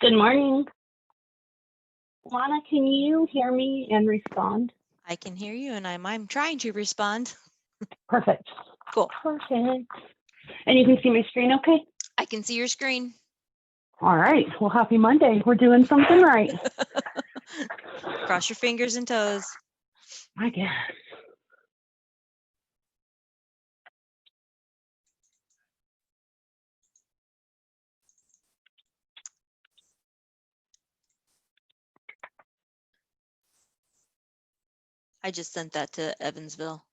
Good morning. Lana, can you hear me and respond? I can hear you, and I'm trying to respond. Perfect. Cool. Perfect. And you can see my screen okay? I can see your screen. All right. Well, happy Monday. We're doing something right. Cross your fingers and toes. I guess. I just sent that to Evansville.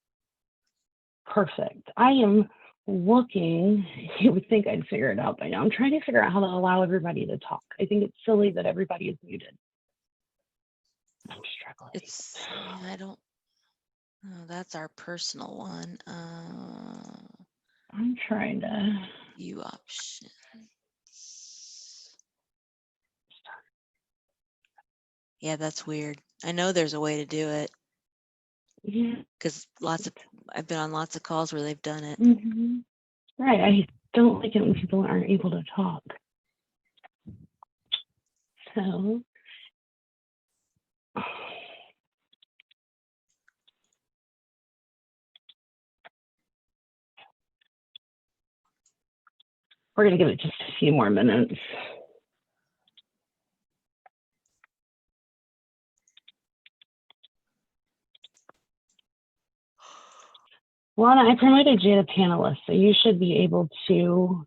Perfect. I am looking. You would think I'd figure it out by now. I'm trying to figure out how to allow everybody to talk. I think it's silly that everybody is muted. I'm struggling. I don't. Oh, that's our personal one. I'm trying to. View options. Yeah, that's weird. I know there's a way to do it. Yeah. Because I've been on lots of calls where they've done it. Mm-hmm. Right. I don't like it when people aren't able to talk. So. We're going to give it just a few more minutes. Lana, I promoted you to panelist, so you should be able to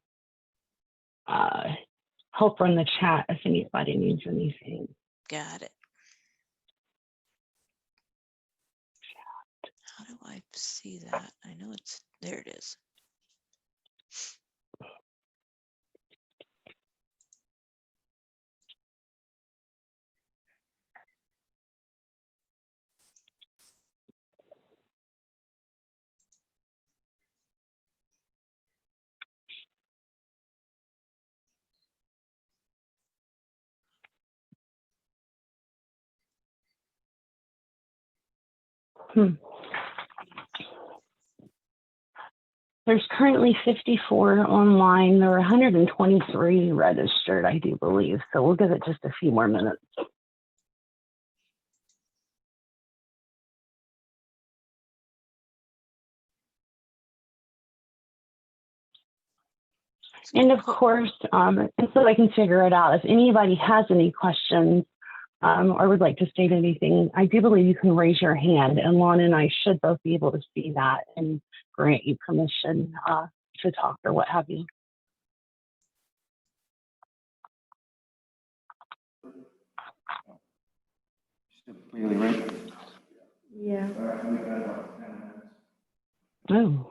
help run the chat if anybody needs anything. Got it. How do I see that? I know it's there. It is. There's currently 54 online. There are 123 registered, I do believe. So we'll give it just a few more minutes. And of course, so I can figure it out, if anybody has any questions or would like to state anything, I do believe you can raise your hand, and Lana and I should both be able to see that and grant you permission to talk or what have you. Really right? Yeah. Oh,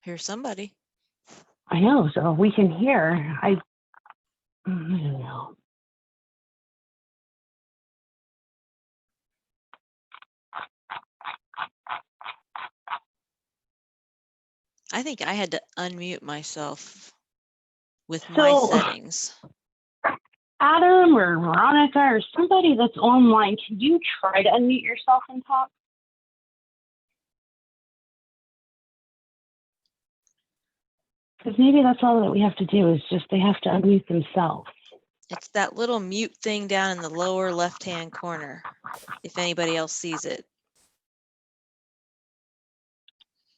Here's somebody. I know. So we can hear. I don't know. I think I had to unmute myself with my settings. Adam or Veronica or somebody that's online, can you try to unmute yourself and talk? Because maybe that's all that we have to do is just they have to unmute themselves. It's that little mute thing down in the lower left-hand corner, if anybody else sees it.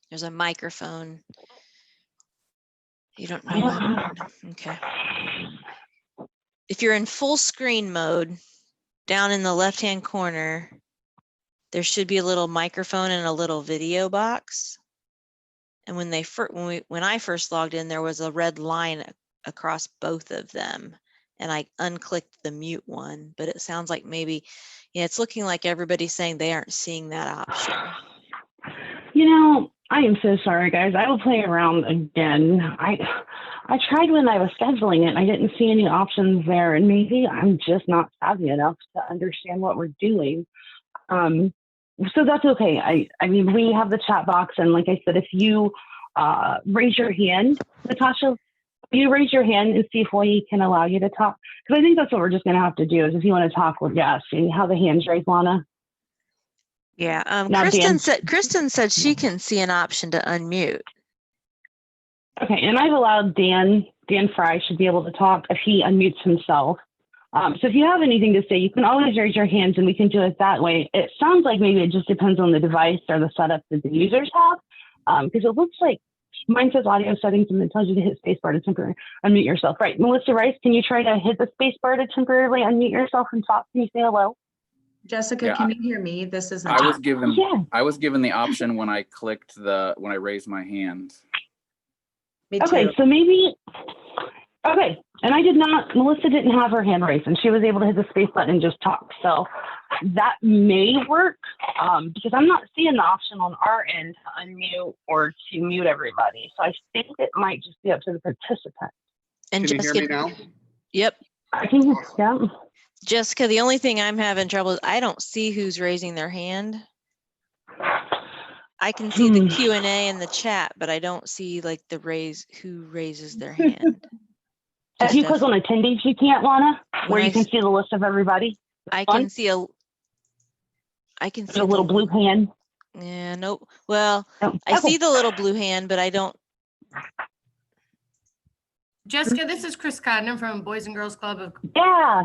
There's a microphone. You don't know that? Okay. If you're in full screen mode, down in the left-hand corner, there should be a little microphone and a little video box. And when I first logged in, there was a red line across both of them, and I unclicked the mute one. But it sounds like maybe, yeah, it's looking like everybody's saying they aren't seeing that option. You know, I am so sorry, guys. I will play around again. I tried when I was scheduling it, and I didn't see any options there, and maybe I'm just not savvy enough to understand what we're doing. So that's okay. I mean, we have the chat box, and like I said, if you raise your hand, Natasha, you raise your hand and see if we can allow you to talk. Because I think that's what we're just going to have to do is if you want to talk, we'll see how the hands raised, Lana. Yeah, Now, Kristen said she can see an option to unmute. Okay, and I've allowed Dan Fry should be able to talk if he unmutes himself. So if you have anything to say, you can always raise your hands and we can do it that way. It sounds like maybe it just depends on the device or the setup that the users have, because it looks like mine says audio settings and it tells you to hit spacebar to temporarily unmute yourself. Right, Melissa Rice, can you try to hit the spacebar to temporarily unmute yourself and talk? Can you say hello? Jessica, Yeah, can you hear me? This is I was given Yeah. I was given the option when I clicked when I raised my hand. me Okay, too. so maybe, okay, and I did not, Melissa didn't have her hand raised and she was able to hit the space button and just talk. So that may work because I'm not seeing the option on our end to unmute or to mute everybody. So I think it might just be up to the participant. And Can you hear me now? Yep. I can, yeah. Jessica, the only thing I'm having trouble is I don't see who's raising their hand. I can see the Q&A in the chat, but I don't see like who raises their hand. If Just you click on attendees, you can't, Lana, where When you can see the list of everybody. I on? can see a There's a little blue hand. Yeah, nope. Well, Oh, I okay. see the little blue hand, but I don't. Jessica, this is Chris Codner from Boys and Girls Club. Yeah.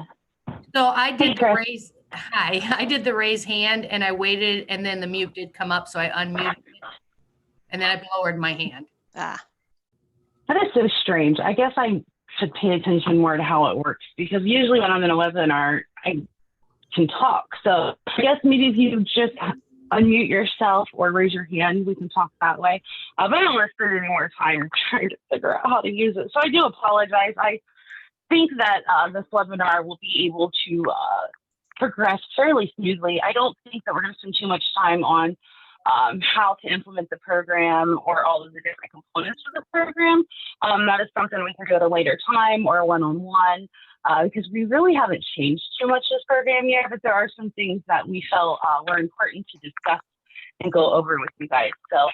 So I Hey, did the Chris. raise, hi, I did the raise hand and I waited and then the mute did come up, so I unmuted it. And then I lowered my hand. Ah, That is so strange. I guess I should pay attention more to how it works because usually when I'm in a webinar, I can talk. So I guess maybe if you just unmute yourself or raise your hand, we can talk that way. But I don't want to spend any more time trying to figure out how to use it. So I do apologize. I think that this webinar will be able to progress fairly smoothly. I don't think that we're going to spend too much time on how to implement the program or all of the different components of the program. That is something we can go to a later time or one-on-one because we really haven't changed too much this program yet, but there are some things that we felt were important to discuss and go over with you guys. So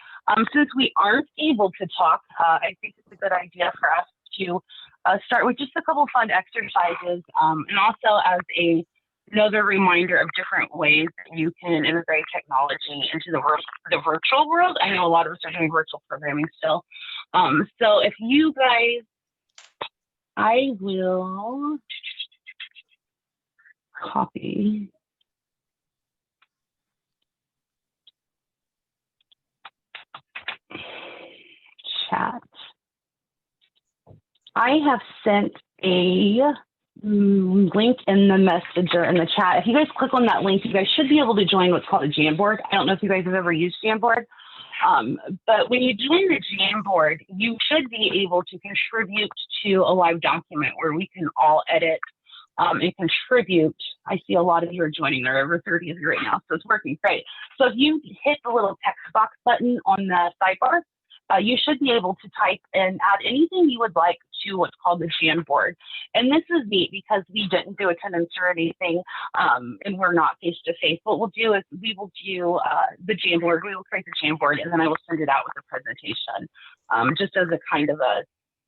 since we aren't able to talk, I think it's a good idea for us to start with just a couple fun exercises and also as another reminder of different ways that you can integrate technology into the virtual world. I know a lot of us are doing virtual programming still. So if you guys, I will copy. Chat. I have sent a link in the messenger in the chat. If you guys click on that link, you guys should be able to join what's called a Jamboard. I don't know if you guys have ever used Jamboard, but when you join the Jamboard, you should be able to contribute to a live document where we can all edit and contribute. I see a lot of you are joining. There are over 30 of you right now, so it's working great. So if you hit the little text box button on the sidebar, you should be able to type and add anything you would like to what's called the Jamboard. And this is neat because we didn't do attendance or anything, and we're not face-to-face. What we'll do is we will do the Jamboard. We will create the Jamboard, and then I will send it out with a presentation, just as a kind of a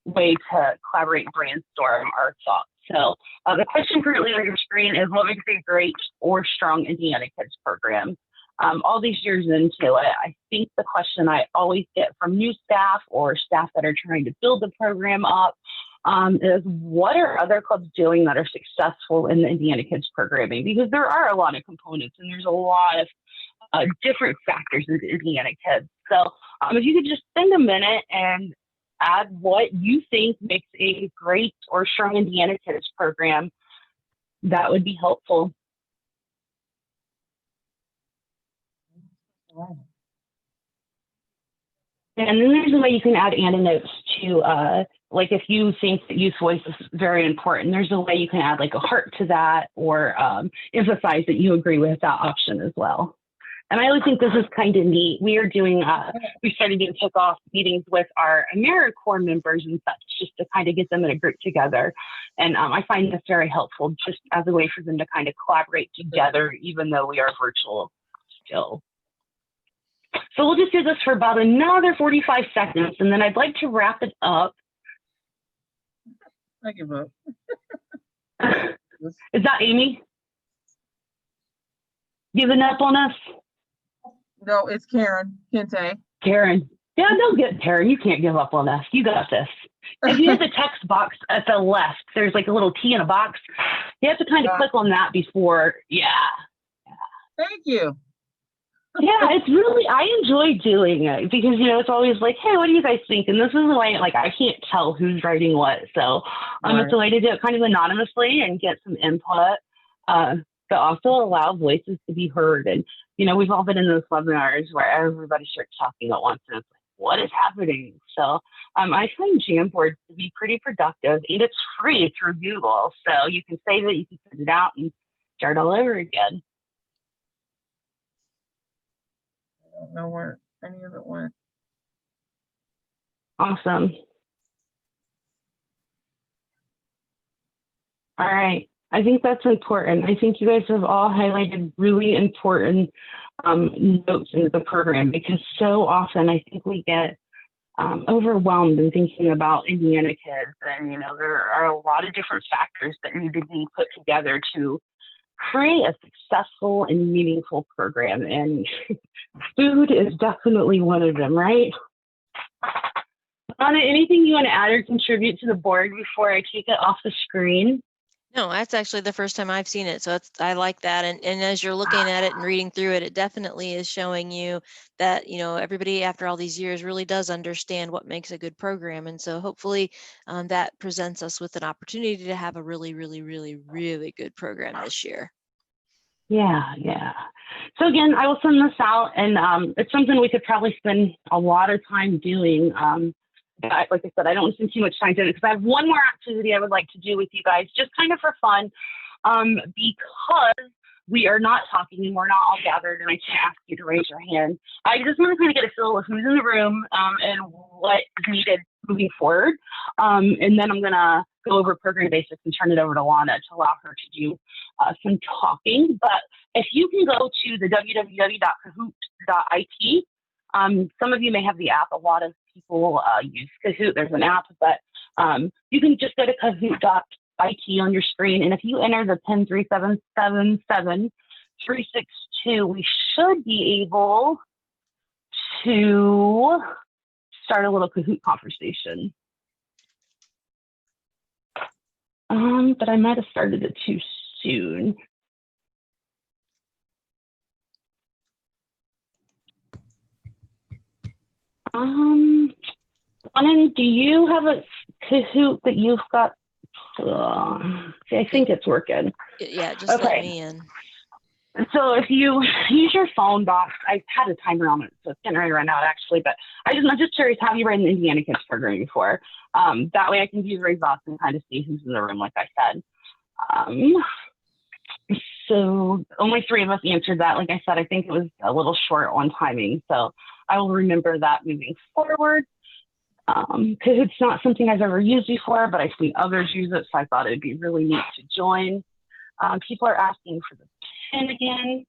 way to collaborate and brainstorm our thoughts. So the question currently on your screen is, what makes a great or strong Indiana Kids program? All these years into it, I think the question I always get from new staff or staff that are trying to build the program up is, what are other clubs doing that are successful in the Indiana Kids programming? Because there are a lot of components and there's a lot of different factors into Indiana Kids. So if you could just spend a minute and add what you think makes a great or strong Indiana Kids program, that would be helpful. And then there's a way you can add anecdotes to, like if you think that youth voice is very important, there's a way you can add like a heart to that or emphasize that you agree with that option as well. And I always think this is kind of neat. We are doing, we started doing kickoff meetings with our AmeriCorps members and such, just to kind of get them in a group together. And I find this very helpful just as a way for them to kind of collaborate together, even though we are virtual still. So we'll just do this for about another 45 seconds, and then I'd like to wrap it up. I give up. Is that Amy? Giving up on us? No, it's Karen Kente. Karen. Yeah, don't get Karen. You can't give up on us. You got this. If you hit the text box at the left, there's like a little T in a box. You have to kind of click on that before, yeah. Thank you. Yeah, it's really, I enjoy doing it because, you know, it's always like, hey, what do you guys think? And this is the way, like, I can't tell who's writing what. So it's a way to do it kind of anonymously and get some input, but also allow voices to be heard. And, you know, we've all been in those webinars where everybody starts talking at once and it's like, what is happening? So I find Jamboard to be pretty productive, and it's free through Google. So you can save it, you can send it out and start all over again. I don't know where any of it went. Awesome. All right. I think that's important. I think you guys have all highlighted really important notes in the program, because so often I think we get overwhelmed in thinking about Indiana kids. And, you know, there are a lot of different factors that need to be put together to create a successful and meaningful program. And food is definitely one of them, right? Anna, anything you want to add or contribute to the board before I take it off the screen? No, that's actually the first time I've seen it. So I like that. And as you're looking at it and reading through it, it definitely is showing you that, you know, everybody after all these years really does understand what makes a good program. And so hopefully that presents us with an opportunity to have a really, really, really, really good program this year. Yeah. So again, I will send this out, and it's something we could probably spend a lot of time doing. Like I said, I don't spend too much time doing it because I have one more activity I would like to do with you guys, just kind of for fun, because we are not talking and we're not all gathered, and I can't ask you to raise your hand. I just want to kind of get a feel of who's in the room and what is needed moving forward. And then I'm going to go over program basics and turn it over to Lana to allow her to do some talking. But if you can go to the www.kahoot.it, some of you may have the app. A lot of people use Kahoot. There's an app, but you can just go to kahoot.it on your screen. And if you enter the PIN 3777362, we should be able to start a little Kahoot conversation. But I might have started it too soon. Anand, do you have a Kahoot that you've got? I think it's working. Yeah, just let me in. So if you use your phone box, I've had a timer on it, so it's getting ready to run out actually, but I'm just curious, have you read an Indiana Kids program before? That way I can use Raise Box and kind of see who's in the room, like I said. So only 3 of us answered that. Like I said, I think it was a little short on timing, so I will remember that moving forward. Because it's not something I've ever used before, but I've seen others use it, so I thought it'd be really neat to join. People are asking for the PIN again.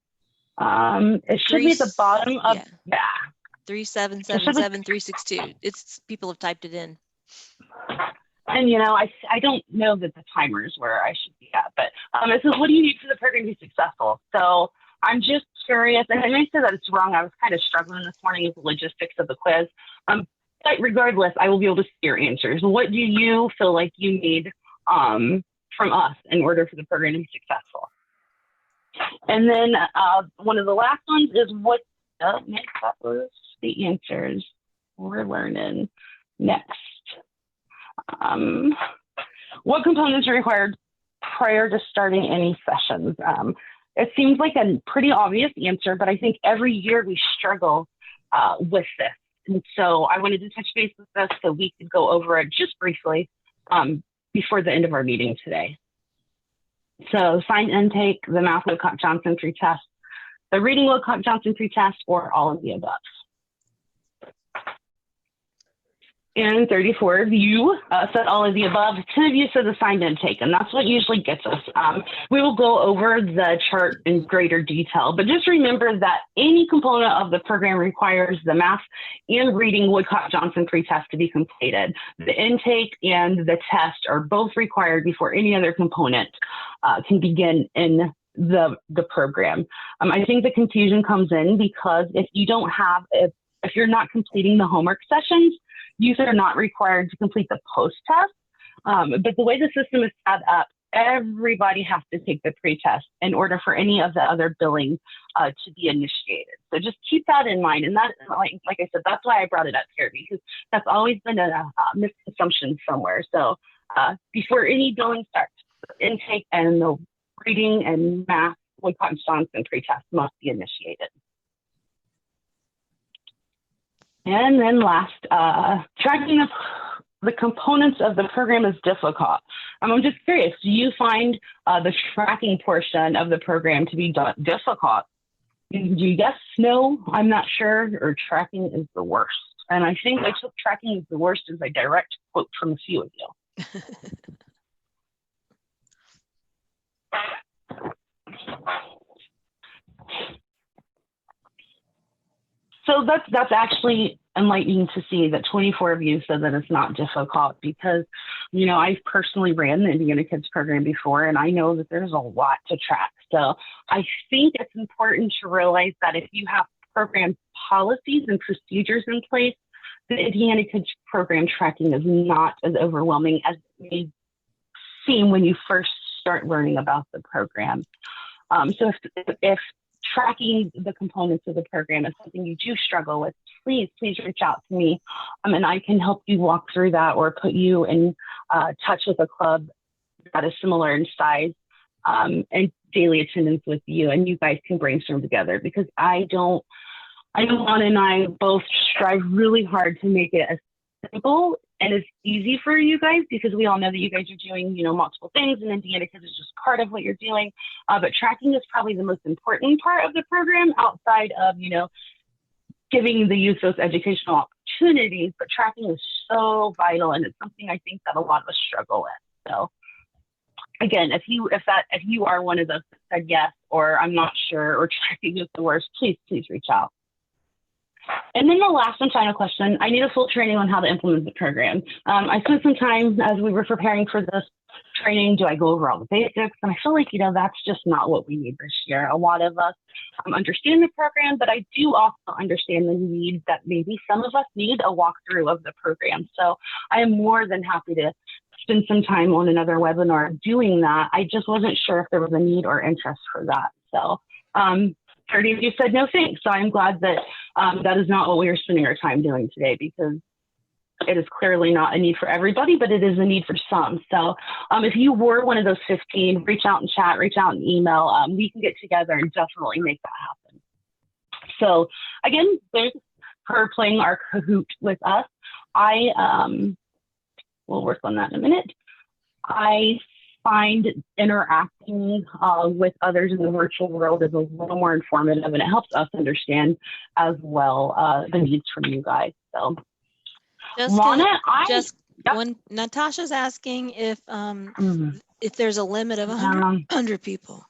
It should be at the bottom of, yeah. 3777362. It's people have typed it in. And you know, I don't know that the timer is where I should be at, but it says, what do you need for the program to be successful? So I'm just curious, and I may say that it's wrong. I was kind of struggling this morning with the logistics of the quiz. But regardless, I will be able to see your answers. What do you feel like you need from us in order for the program to be successful? And then one of the last ones is what that was the answers we're learning next. What components are required prior to starting any sessions? It seems like a pretty obvious answer, but I think every year we struggle with this. And so I wanted to touch base with this so we could go over it just briefly before the end of our meeting today. So signed intake, the math Wilcox-Johnson pretest, the reading Wilcox-Johnson pretest, or all of the above. And 34 of you said all of the above. 10 of you said the signed intake, and that's what usually gets us. We will go over the chart in greater detail, but just remember that any component of the program requires the math and reading Wilcox-Johnson pretest to be completed. The intake and the test are both required before any other component can begin in the program. I think the confusion comes in because if you're not completing the homework sessions, youth are not required to complete the post test. But the way the system is set up, everybody has to take the pretest in order for any of the other billing to be initiated. So just keep that in mind. And that, like I said, that's why I brought it up here, because that's always been a misconception somewhere. So before any billing starts, the intake and the reading and math, Woodcock Johnson pretest must be initiated. And then last, tracking the components of the program is difficult. I'm just curious, do you find the tracking portion of the program to be difficult? Do you yes, no, I'm not sure, or tracking is the worst? And I think I took tracking is the worst as a direct quote from a few of you. So that's actually enlightening to see that 24 of you said that it's not difficult, because, you know, I've personally ran the Indiana Kids program before, and I know that there's a lot to track. So I think it's important to realize that if you have program policies and procedures in place, the Indiana Kids program tracking is not as overwhelming as it may seem when you first start learning about the program. So if tracking the components of the program is something you do struggle with, please reach out to me, and I can help you walk through that, or put you in touch with a club that is similar in size and daily attendance with you, and you guys can brainstorm together, because I know Lana and I both strive really hard to make it as simple and as easy for you guys, because we all know that you guys are doing, you know, multiple things, and Indiana Kids is just part of what you're doing. But tracking is probably the most important part of the program, outside of, you know, giving the youth those educational opportunities. But tracking is so vital, and it's something I think that a lot of us struggle with. So again, if you are one of those that said yes, or I'm not sure, or tracking is the worst, please reach out. And then the last and final question, I need a full training on how to implement the program. I spent some time as we were preparing for this training. Do I go over all the basics? And I feel like, you know, that's just not what we need this year. A lot of us understand the program, but I do also understand the need that maybe some of us need a walkthrough of the program. So I am more than happy to spend some time on another webinar doing that. I just wasn't sure if there was a need or interest for that. So 30 of you said no thanks. So I'm glad that that is not what we are spending our time doing today, because it is clearly not a need for everybody, but it is a need for some. So if you were one of those 15, reach out and chat, reach out and email. We can get together and definitely make that happen. So again, thanks for playing our Kahoot with us. We'll work on that in a minute. I find interacting with others in the virtual world is a little more informative, and it helps us understand as well the needs from you guys. So, Lana, Natasha's asking if there's a limit of 100 people.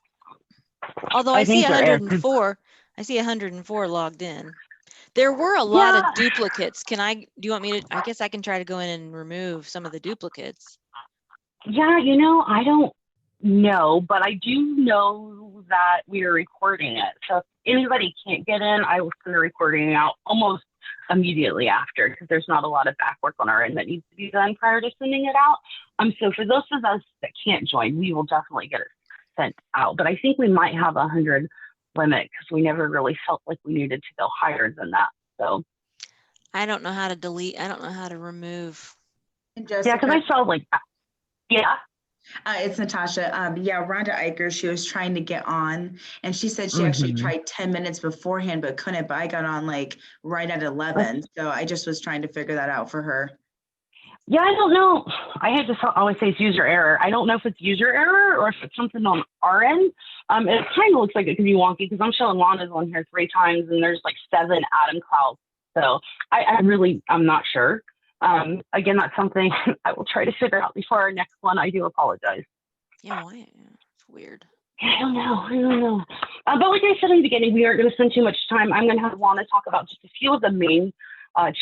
Although I see 104, I see 104 logged in. There were a lot of duplicates. Do you want me to? I guess I can try to go in and remove some of the duplicates. Yeah, you know, I don't know, but I do know that we are recording it. So if anybody can't get in, I will send the recording out almost immediately after, because there's not a lot of back work on our end that needs to be done prior to sending it out. So for those of us that can't join, we will definitely get it sent out. But I think we might have 100 limit, because we never really felt like we needed to go higher than that. So I don't know how to delete. I don't know how to remove. Yeah, because I felt like that. Yeah. It's Natasha. Rhonda Eicher, she was trying to get on, and she said she actually tried 10 minutes beforehand, but couldn't. But I got on like right at 11. So I just was trying to figure that out for her. Yeah, I don't know. I had to always say it's user error. I don't know if it's user error or if it's something on our end. It kind of looks like it could be wonky, because I'm showing Lana's on here 3 times, and there's like 7 Adam Clouds. So I'm not sure. Again, that's something I will try to figure out before our next one. I do apologize. Yeah, why? It's weird. I don't know. But like I said in the beginning, we aren't going to spend too much time. I'm going to have Lana talk about just a few of the main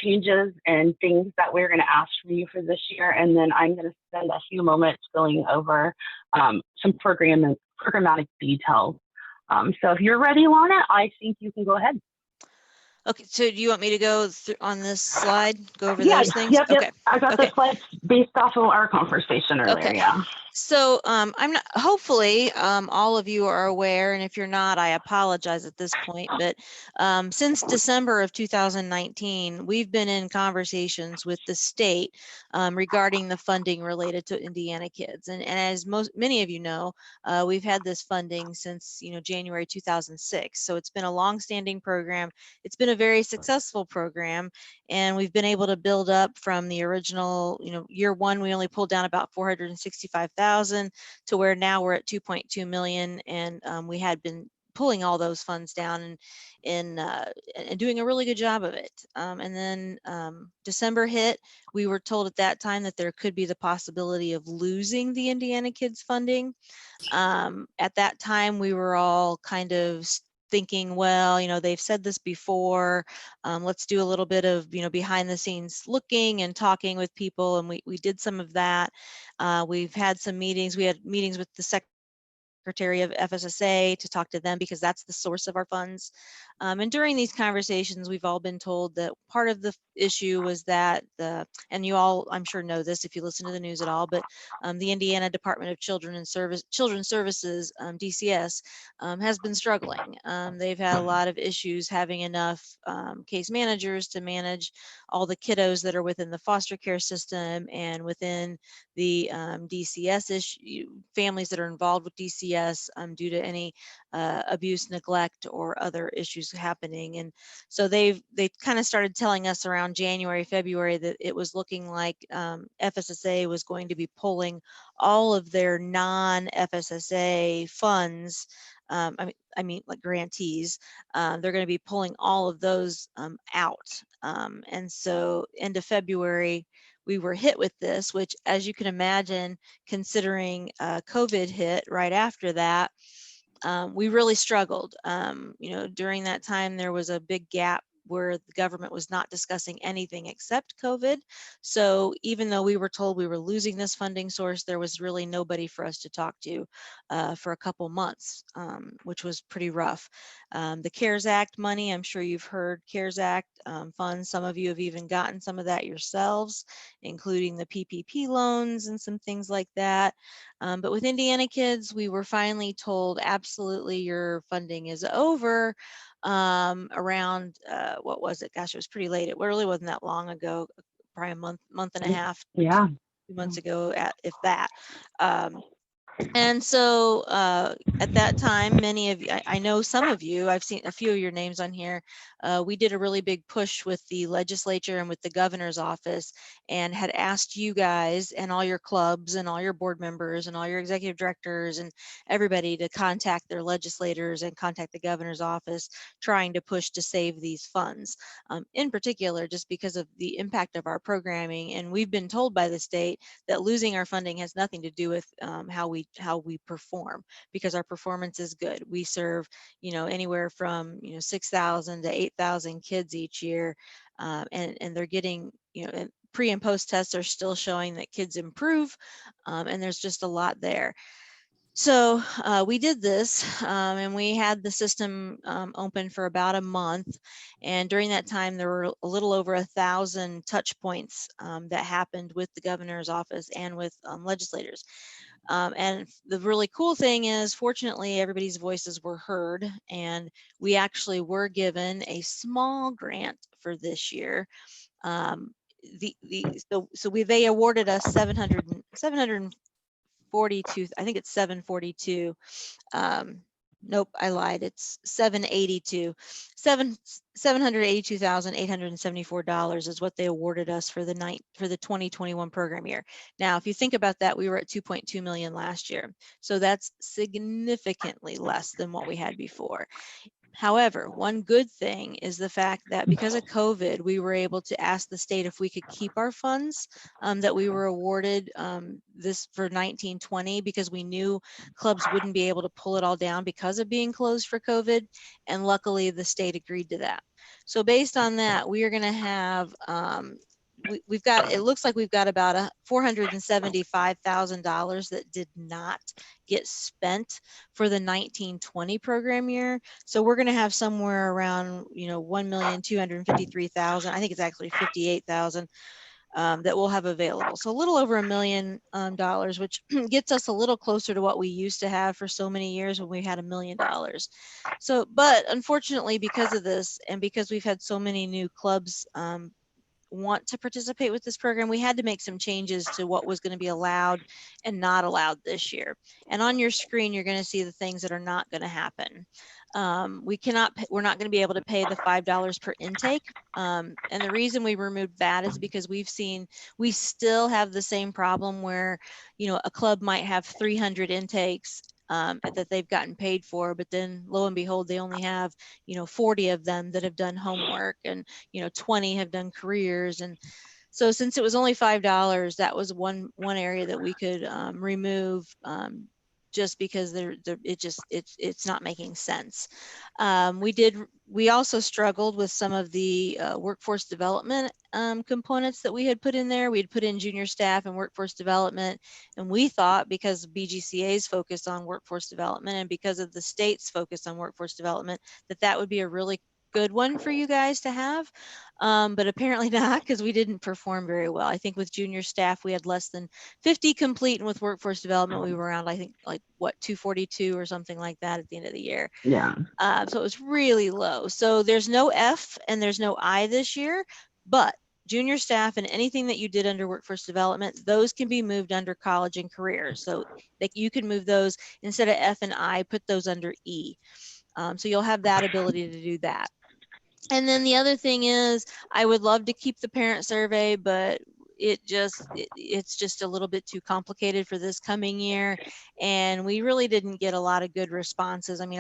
changes and things that we're going to ask from you for this year. And then I'm going to spend a few moments going over some programmatic details. So if you're ready, Lana, I think you can go ahead. Okay, so do you want me to go on this slide, go over those things? Yep. Okay. I got the slides based off of our conversation earlier. Okay. Yeah. So I'm not, hopefully all of you are aware, and if you're not, I apologize at this point, but since December of 2019, we've been in conversations with the state regarding the funding related to Indiana Kids. And as many of you know, we've had this funding since, January 2006. So it's been a long-standing program. It's been a very successful program, and we've been able to build up from the original, year one, we only pulled down about 465,000 to where now we're at 2.2 million. And we had been pulling all those funds down and doing a really good job of it. And then December hit, we were told at that time that there could be the possibility of losing the Indiana Kids funding. At that time, we were all kind of thinking, well, they've said this before. Let's do a little bit of, behind the scenes looking and talking with people. And we did some of that. We've had some meetings. We had meetings with the Secretary of FSSA to talk to them because that's the source of our funds. And during these conversations, we've all been told that part of the issue was that and you all, I'm sure, know this if you listen to the news at all, but the Indiana Department of Children's Services, DCS, has been struggling. They've had a lot of issues having enough case managers to manage all the kiddos that are within the foster care system and within the DCS issue, families that are involved with DCS due to any abuse, neglect, or other issues happening. And so they kind of started telling us around January, February that it was looking like FSSA was going to be pulling all of their non-FSSA funds. I mean, like grantees, they're going to be pulling all of those out. And so end of February, we were hit with this, which, as you can imagine, considering COVID hit right after that, we really struggled. During that time, there was a big gap where the government was not discussing anything except COVID. So even though we were told we were losing this funding source, there was really nobody for us to talk to for a couple months, which was pretty rough. The CARES Act money, I'm sure you've heard CARES Act funds. Some of you have even gotten some of that yourselves, including the PPP loans and some things like that. But with Indiana Kids, we were finally told, absolutely, your funding is over. Around what was it? Gosh, it was pretty late. It really wasn't that long ago, probably a month and a half, Yeah. 2 months ago, if that. And so at that time, many of you, I know some of you, I've seen a few of your names on here. We did a really big push with the legislature and with the governor's office and had asked you guys and all your clubs and all your board members and all your executive directors and everybody to contact their legislators and contact the governor's office, trying to push to save these funds. In particular, just because of the impact of our programming. And we've been told by the state that losing our funding has nothing to do with how we perform, because our performance is good. We serve, anywhere from 6,000 to 8,000 kids each year, and they're getting, and pre and post tests are still showing that kids improve, and there's just a lot there. So we did this, and we had the system open for about a month. And during that time, there were a little over 1,000 touch points that happened with the governor's office and with legislators. And the really cool thing is, fortunately, everybody's voices were heard, and we actually were given a small grant for this year. They awarded us 742, I think it's 742. Nope, I lied. It's 782. $782,874 is what they awarded us for the 2021 program year. Now, if you think about that, we were at 2.2 million last year. So that's significantly less than what we had before. However, one good thing is the fact that because of COVID, we were able to ask the state if we could keep our funds that we were awarded this for 1920, because we knew clubs wouldn't be able to pull it all down because of being closed for COVID. And luckily, the state agreed to that. So based on that, we are going to have we've got, it looks like we've got about $475,000 that did not get spent for the 1920 program year. So we're going to have somewhere around, $1,253,000. I think it's actually 58,000 that we'll have available. So a little over $1 million, which gets us a little closer to what we used to have for so many years when we had $1 million. So, but unfortunately, because of this, and because we've had so many new clubs want to participate with this program, we had to make some changes to what was going to be allowed and not allowed this year. And on your screen, you're going to see the things that are not going to happen. We're not going to be able to pay the $5 per intake. And the reason we removed that is because we still have the same problem where, you know, a club might have 300 intakes that they've gotten paid for, but then lo and behold, they only have, you know, 40 of them that have done homework, and, you know, 20 have done careers. And so since it was only $5, that was one area that we could remove, just because it's not making sense. We also struggled with some of the workforce development components that we had put in there. We had put in junior staff and workforce development, and we thought because BGCA's focus on workforce development and because of the state's focus on workforce development, that would be a really good one for you guys to have, but apparently not, because we didn't perform very well. I think with junior staff we had less than 50 complete, and with workforce development we were around, I think, like what, 242 or something like that at the end of the year. Yeah. So it was really low. So there's no F and there's no I this year, but junior staff and anything that you did under workforce development, those can be moved under college and careers. So that you can move those, instead of F and I, put those under E. So you'll have that ability to do that. And then the other thing is, I would love to keep the parent survey, but it's just a little bit too complicated for this coming year. And we really didn't get a lot of good responses. I mean,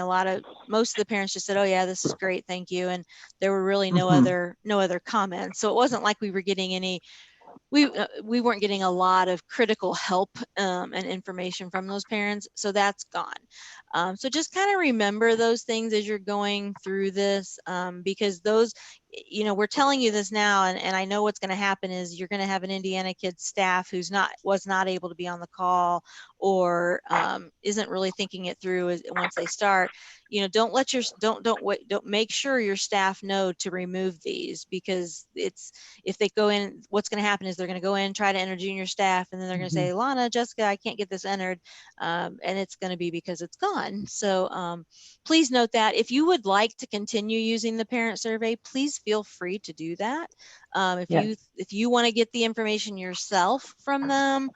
most of the parents just said, oh yeah, this is great, thank you. And there were really no other comments. So it wasn't like we were getting we weren't getting a lot of critical help and information from those parents. So that's gone. So just kind of remember those things as you're going through this, because those, you know, we're telling you this now, and I know what's going to happen is you're going to have an Indiana Kids staff was not able to be on the call, or isn't really thinking it through once they start. You know, don't make sure your staff know to remove these, because if they go in, what's going to happen is they're going to go in, try to enter junior staff, and then they're going to say, Lana, Jessica, I can't get this entered, and it's going to be because it's gone. So please note that. If you would like to continue using the parent survey, please feel free to do that. If you want to get the information yourself from them,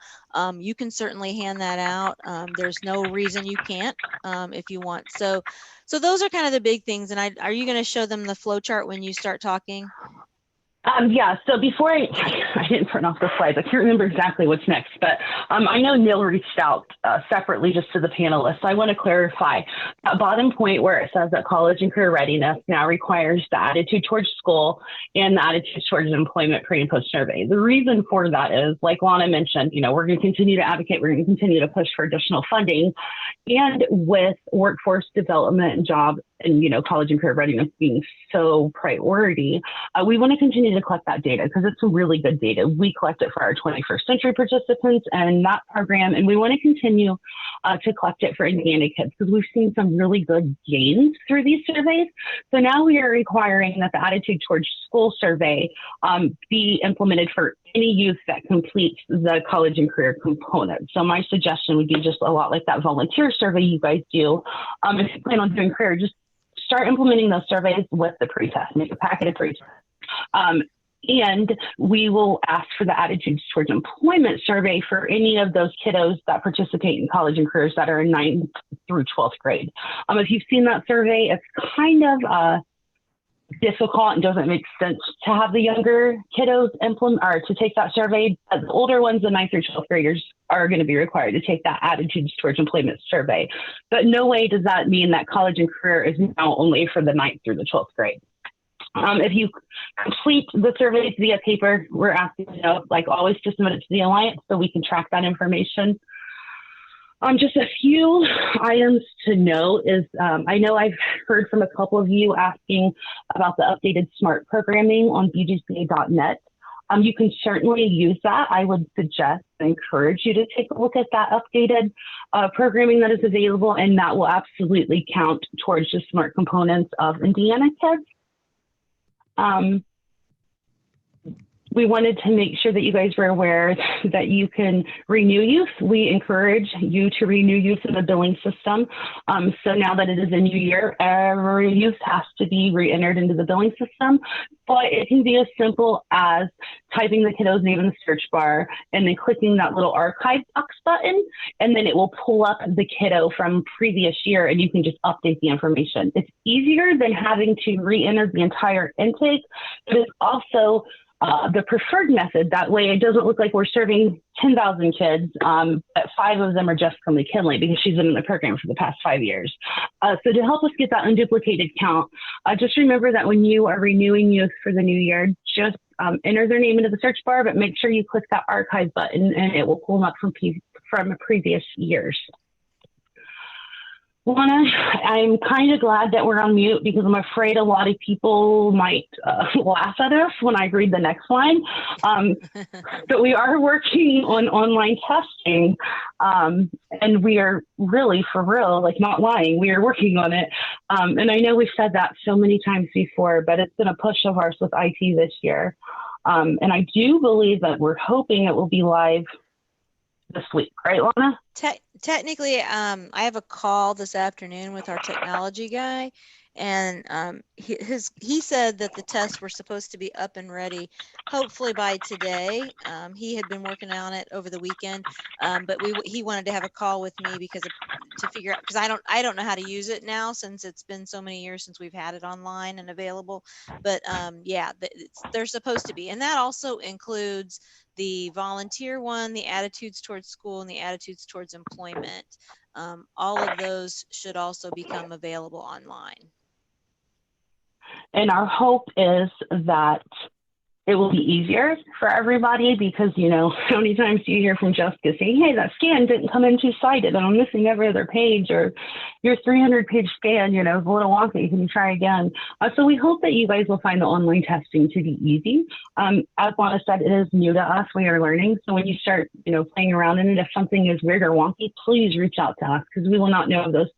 you can certainly hand that out. There's no reason you can't if you want. So those are kind of the big things. And are you going to show them the flow chart when you start talking? Yeah, so before I didn't print off the slides. I can't remember exactly what's next, but I know Neil reached out separately just to the panelists. So I want to clarify that bottom point where it says that college and career readiness now requires the attitude towards school and the attitude towards employment pre and post survey. The reason for that is, like Lana mentioned, you know, we're going to continue to advocate, we're going to continue to push for additional funding, and with workforce development, job, and, you know, college and career readiness being so priority, we want to continue to collect that data because it's really good data. We collect it for our 21st century participants and that program, and we want to continue to collect it for Indiana Kids because we've seen some really good gains through these surveys. So now we are requiring that the attitude towards school survey be implemented for any youth that completes the college and career component. So my suggestion would be just a lot like that volunteer survey you guys do. If you plan on doing career, just start implementing those surveys with the pretest, make a packet of pretest. And we will ask for the attitudes towards employment survey for any of those kiddos that participate in college and careers that are in 9th through 12th grade. If you've seen that survey, it's kind of difficult and doesn't make sense to have the younger kiddos implement or to take that survey. But the older ones, the 9th through 12th graders, are going to be required to take that attitudes towards employment survey. But no way does that mean that college and career is now only for the 9th through the 12th grade. If you complete the surveys via paper, we're asking, you know, like always, to submit it to the Alliance so we can track that information. Just a few items to note is, I know I've heard from a couple of you asking about the updated SMART programming on bgca.net. You can certainly use that. I would suggest and encourage you to take a look at that updated programming that is available, and that will absolutely count towards the SMART components of Indiana Kids. we wanted to make sure that you guys were aware that you can renew youth. We encourage you to renew youth in the billing system. So now that it is a new year, every youth has to be re-entered into the billing system. But it can be as simple as typing the kiddo's name in the search bar and then clicking that little archive box button, and then it will pull up the kiddo from previous year and you can just update the information. It's easier than having to re-enter the entire intake, but it's also the preferred method. That way it doesn't look like we're serving 10,000 kids, but 5 of them are Jessica McKinley because she's been in the program for the past 5 years. So to help us get that unduplicated count, just remember that when you are renewing youth for the new year, just enter their name into the search bar, but make sure you click that archive button and it will pull them up from previous years. Lana, I'm kind of glad that we're on mute because I'm afraid a lot of people might laugh at us when I read the next line. But we are working on online testing, and we are really, for real, like not lying, we are working on it. And I know we've said that so many times before, but it's been a push of ours with IT this year. And I do believe that we're hoping it will be live this week, right, Lana? Technically, I have a call this afternoon with our technology guy, and he said that the tests were supposed to be up and ready, hopefully by today. He had been working on it over the weekend, but he wanted to have a call with me to figure out, because I don't know how to use it now since it's been so many years since we've had it online and available. But yeah, they're supposed to be, and that also includes the volunteer one, the attitudes towards school, and the attitudes towards employment. All of those should also become available online. And our hope is that it will be easier for everybody because, you know, how many times do you hear from Jessica saying, hey, that scan didn't come in two-sided and I'm missing every other page, or your 300-page scan, you know, is a little wonky, can you try again? So we hope that you guys will find the online testing to be easy. As Lana said, it is new to us, we are learning. So when you start, you know, playing around in it, if something is weird or wonky, please reach out to us because we will not know of those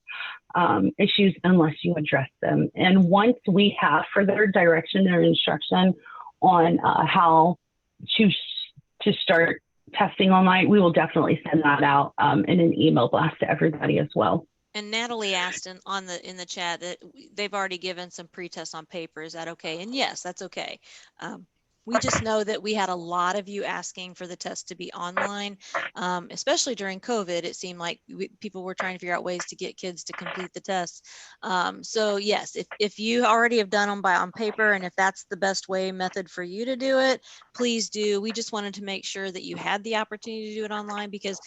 issues unless you address them. And once we have further direction or instruction on how to start testing online, we will definitely send that out in an email blast to everybody as well. And Natalie asked in the chat that they've already given some pre-tests on paper. Is that okay? And yes, that's okay. We just know that we had a lot of you asking for the test to be online, especially during COVID. It seemed like people were trying to figure out ways to get kids to complete the tests. So yes, if you already have done them on paper, and if that's the best method for you to do it, please do. We just wanted to make sure that you had the opportunity to do it online, because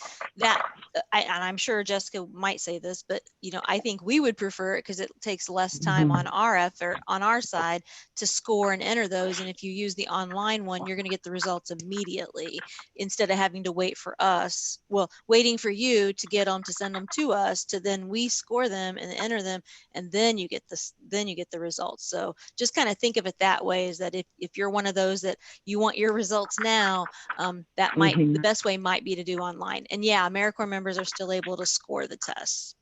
and I'm sure Jessica might say this, but you know, I think we would prefer it because it takes less time on our effort, on our side, to score and enter those. And if you use the online one, you're going to get the results immediately instead of having to wait for us, waiting for you to get them, to send them to us, to then we score them and enter them, and then you get the results. So just kind of think of it that way, is that if you're one of those that you want your results now, that might the best way might be to do online. And yeah, AmeriCorps members are still able to score the tests.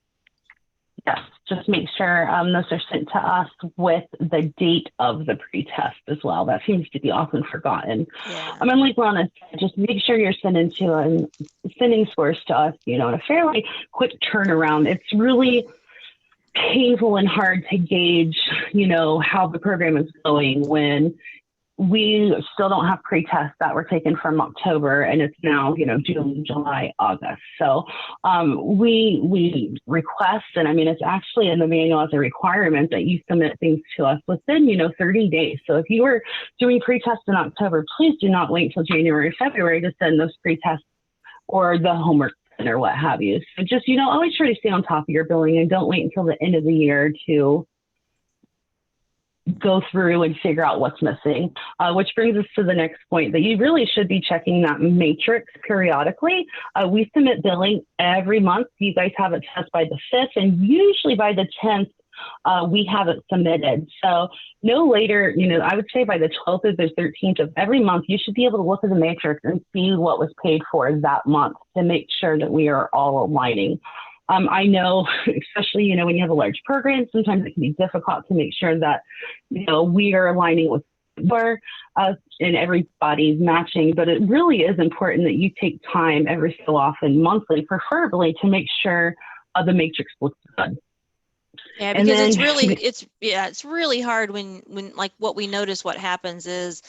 Yes, just make sure those are sent to us with the date of the pre-test as well. That seems to be often forgotten. Yeah. I mean, like Lana said, just make sure you're sending scores to us, you know, in a fairly quick turnaround. It's really painful and hard to gauge, you know, how the program is going when we still don't have pre-tests that were taken from October, and it's now, you know, June, July, August. So we request, and I mean, it's actually in the manual as a requirement that you submit things to us within, you know, 30 days. So if you were doing pre-tests in October, please do not wait until January or February to send those pre-tests or the homework or what have you. So just, you know, always try to stay on top of your billing and don't wait until the end of the year to go through and figure out what's missing, which brings us to the next point, that you really should be checking that matrix periodically. We submit billing every month. You guys have it test by the 5th, and usually by the 10th, we have it submitted. So no later, you know, I would say by the 12th or the 13th of every month, you should be able to look at the matrix and see what was paid for that month to make sure that we are all aligning. I know, especially, you know, when you have a large program, sometimes it can be difficult to make sure that, you know, we are aligning with where and everybody's matching, but it really is important that you take time every so often, monthly, preferably, to make sure the matrix looks good. Yeah, And because it's then- really, it's really hard when like what we notice what happens is,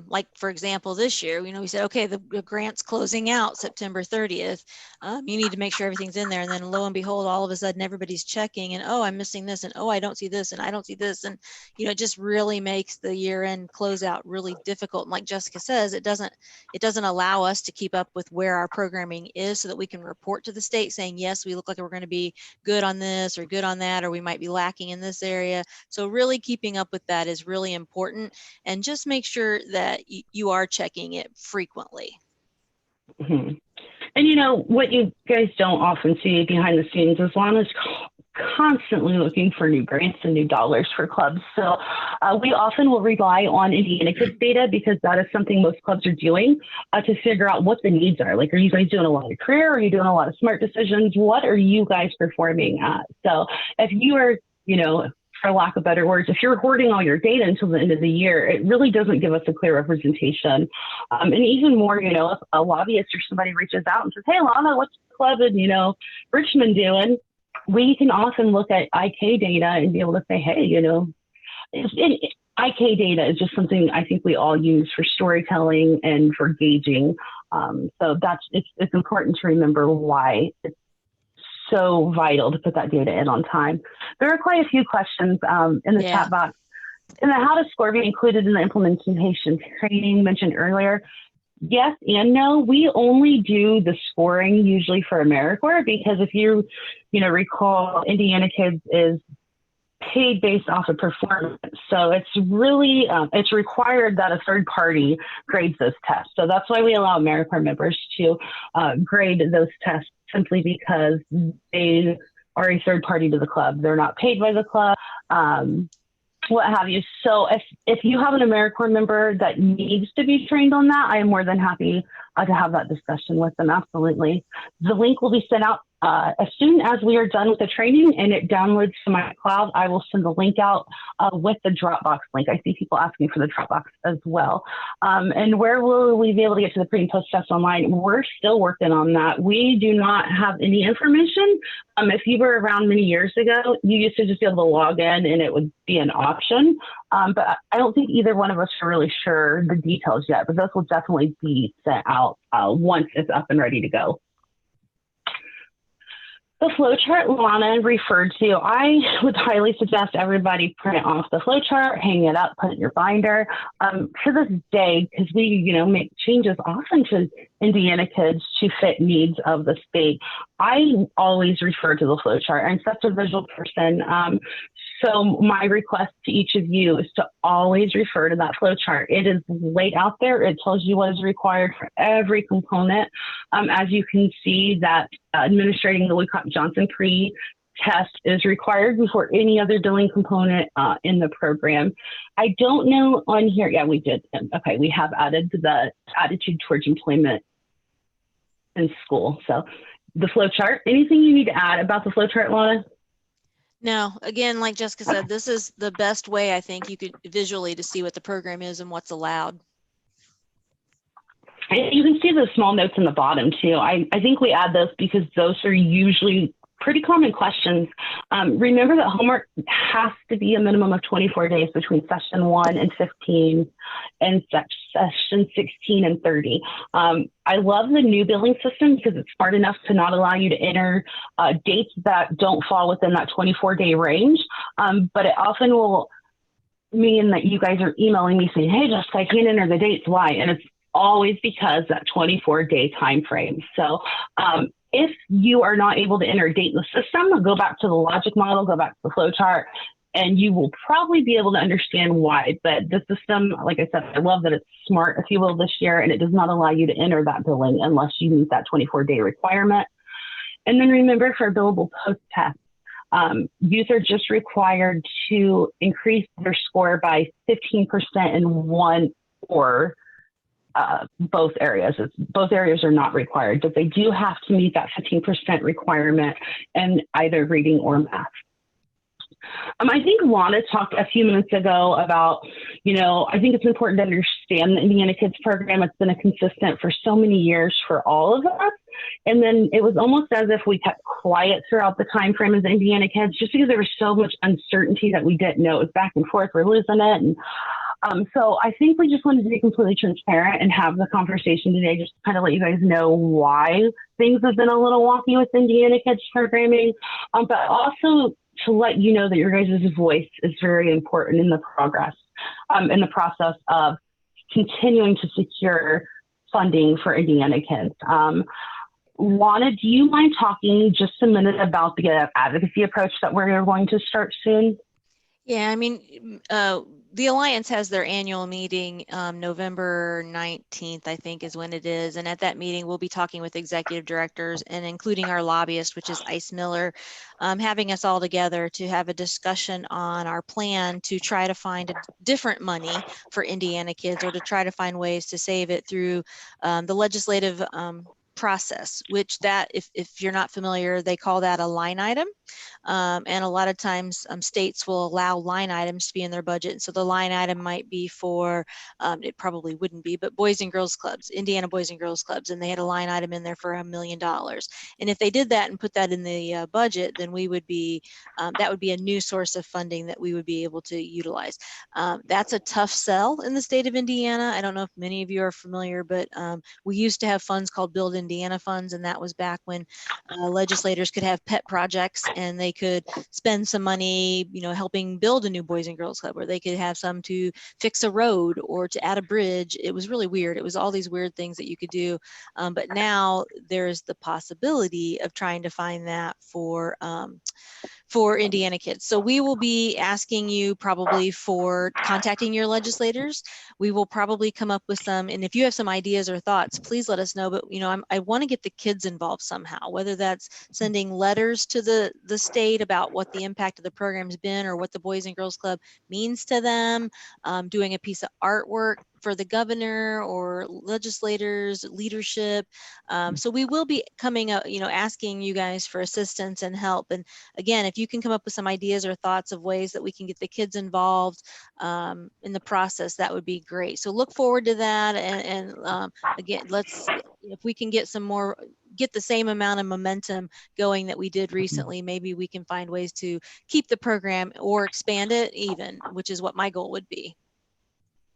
like for example, this year, we said, okay, the grant's closing out September 30th. You need to make sure everything's in there. And then lo and behold, all of a sudden everybody's checking and, oh, I'm missing this. And, oh, I don't see this. And I don't see this. And, it just really makes the year end closeout really difficult. And like Jessica says, it doesn't allow us to keep up with where our programming is so that we can report to the state saying, yes, we look like we're going to be good on this or good on that, or we might be lacking in this area. So really keeping up with that is really important, and just make sure that you are checking it frequently. Mm-hmm. And what you guys don't often see behind the scenes is Lana's constantly looking for new grants and new dollars for clubs. So we often will rely on Indiana Kids data, because that is something most clubs are doing to figure out what the needs are. Like, are you guys doing a lot of career? Are you doing a lot of smart decisions? What are you guys performing at? So if you are, for lack of better words, if you're hoarding all your data until the end of the year, it really doesn't give us a clear representation. And even more, if a lobbyist or somebody reaches out and says, hey, Lana, what's the club in, Richmond doing? We can often look at IK data and be able to say, hey, IK data is just something I think we all use for storytelling and for gauging. So it's important to remember why it's so vital to put that data in on time. There are quite a few questions in the chat box. And how does SCORE be included in the implementation training mentioned earlier? Yes and no. We only do the scoring usually for AmeriCorps, because if you recall, Indiana Kids is paid based off of performance. So it's really, it's required that a third party grades those tests. So that's why we allow AmeriCorps members to grade those tests, simply because they are a third party to the club. They're not paid by the club. What have you. So if you have an AmeriCorps member that needs to be trained on that, I am more than happy to have that discussion with them. Absolutely. The link will be sent out as soon as we are done with the training and it downloads to my cloud. I will send the link out with the Dropbox link. I see people asking for the Dropbox as well. And where will we be able to get to the pre and post test online? We're still working on that. We do not have any information. If you were around many years ago, you used to just be able to log in and it would be an option. But I don't think either one of us are really sure the details yet, but those will definitely be sent out once it's up and ready to go. The flowchart Lana referred to, I would highly suggest everybody print off the flowchart, hang it up, put it in your binder. To this day, because we, make changes often to Indiana Kids to fit needs of the state, I always refer to the flowchart. I'm such a visual person. So my request to each of you is to always refer to that flowchart. It is laid out there. It tells you what is required for every component. As you can see, that administrating the Woodcock-Johnson pre-test is required before any other billing component in the program. I don't know on here. Yeah, we did. Okay, we have added the attitude towards employment in school. So the flowchart. Anything you need to add about the flowchart, Lana? No, again, like Jessica said, this is the best way I think you could visually to see what the program is and what's allowed. And you can see the small notes in the bottom too. I think we add those because those are usually pretty common questions. Remember that homework has to be a minimum of 24 days between session 1 and 15 and session 16 and 30. I love the new billing system because it's smart enough to not allow you to enter dates that don't fall within that 24-day range. But it often will mean that you guys are emailing me saying, hey, Jessica, I can't enter the dates. Why? And it's always because that 24-day time frame. So if you are not able to enter a date in the system, go back to the logic model, go back to the flowchart, and you will probably be able to understand why. But the system, like I said, I love that it's smart, if you will, this year, and it does not allow you to enter that billing unless you meet that 24-day requirement. And then remember, for a billable post-test, youth are just required to increase their score by 15% in one or both areas. Both areas are not required, but they do have to meet that 15% requirement in either reading or math. I think Lana talked a few minutes ago about, I think it's important to understand the Indiana Kids program. It's been a consistent for so many years for all of us. And then it was almost as if we kept quiet throughout the time frame as Indiana Kids, just because there was so much uncertainty that we didn't know. It was back and forth, we're losing it. And so I think we just wanted to be completely transparent and have the conversation today, just to kind of let you guys know why things have been a little wonky with Indiana Kids programming, but also to let you know that your guys' voice is very important in the in the process of continuing to secure funding for Indiana Kids. Lana, do you mind talking just a minute about the advocacy approach that we're going to start soon? Yeah, I mean, the Alliance has their annual meeting November 19th, I think is when it is. And at that meeting, we'll be talking with executive directors and including our lobbyist, which is Ice Miller, having us all together to have a discussion on our plan to try to find a different money for Indiana Kids, or to try to find ways to save it through the legislative process, which if you're not familiar, they call that a line item. And a lot of times states will allow line items to be in their budget. And so the line item might be for, it probably wouldn't be, but Boys and Girls Clubs, Indiana Boys and Girls Clubs, and they had a line item in there for $1 million. And if they did that and put that in the budget, then we would be, that would be a new source of funding that we would be able to utilize. That's a tough sell in the state of Indiana. I don't know if many of you are familiar, but we used to have funds called Build Indiana funds, and that was back when legislators could have pet projects and they could spend some money, helping build a new Boys and Girls Club, or they could have some to fix a road or to add a bridge. It was really weird. It was all these weird things that you could do. But now there's the possibility of trying to find that for Indiana Kids. So we will be asking you probably for contacting your legislators. We will probably come up with some, and if you have some ideas or thoughts, please let us know. But I want to get the kids involved somehow, whether that's sending letters to the state about what the impact of the program's been, or what the Boys and Girls Club means to them, doing a piece of artwork for the governor or legislators, leadership. So we will be coming up, asking you guys for assistance and help. And again, if you can come up with some ideas or thoughts of ways that we can get the kids involved in the process, that would be great. So look forward to that. And again, if we can get the same amount of momentum going that we did recently, maybe we can find ways to keep the program or expand it even, which is what my goal would be.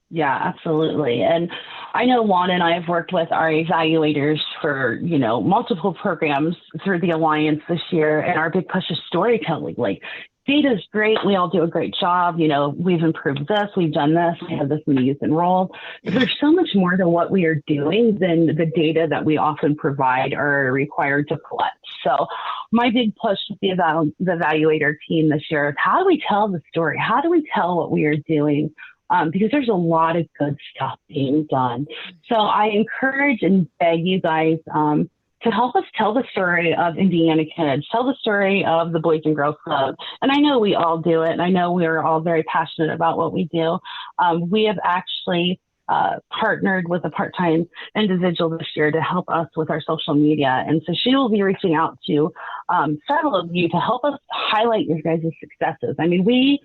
Yeah, absolutely. And I know Juan and I have worked with our evaluators for, multiple programs through the Alliance this year, and our big push is storytelling. Like, data is great. We all do a great job. We've improved this, we've done this, we have this many youth enrolled. But there's so much more to what we are doing than the data that we often provide or are required to collect. So my big push with the evaluator team this year is, how do we tell the story? How do we tell what we are doing? Because there's a lot of good stuff being done. So I encourage and beg you guys to help us tell the story of Indiana Kids, tell the story of the Boys and Girls Club. And I know we all do it, and I know we're all very passionate about what we do. We have actually partnered with a part-time individual this year to help us with our social media. And so she will be reaching out to several of you to help us highlight your guys' successes. I mean, we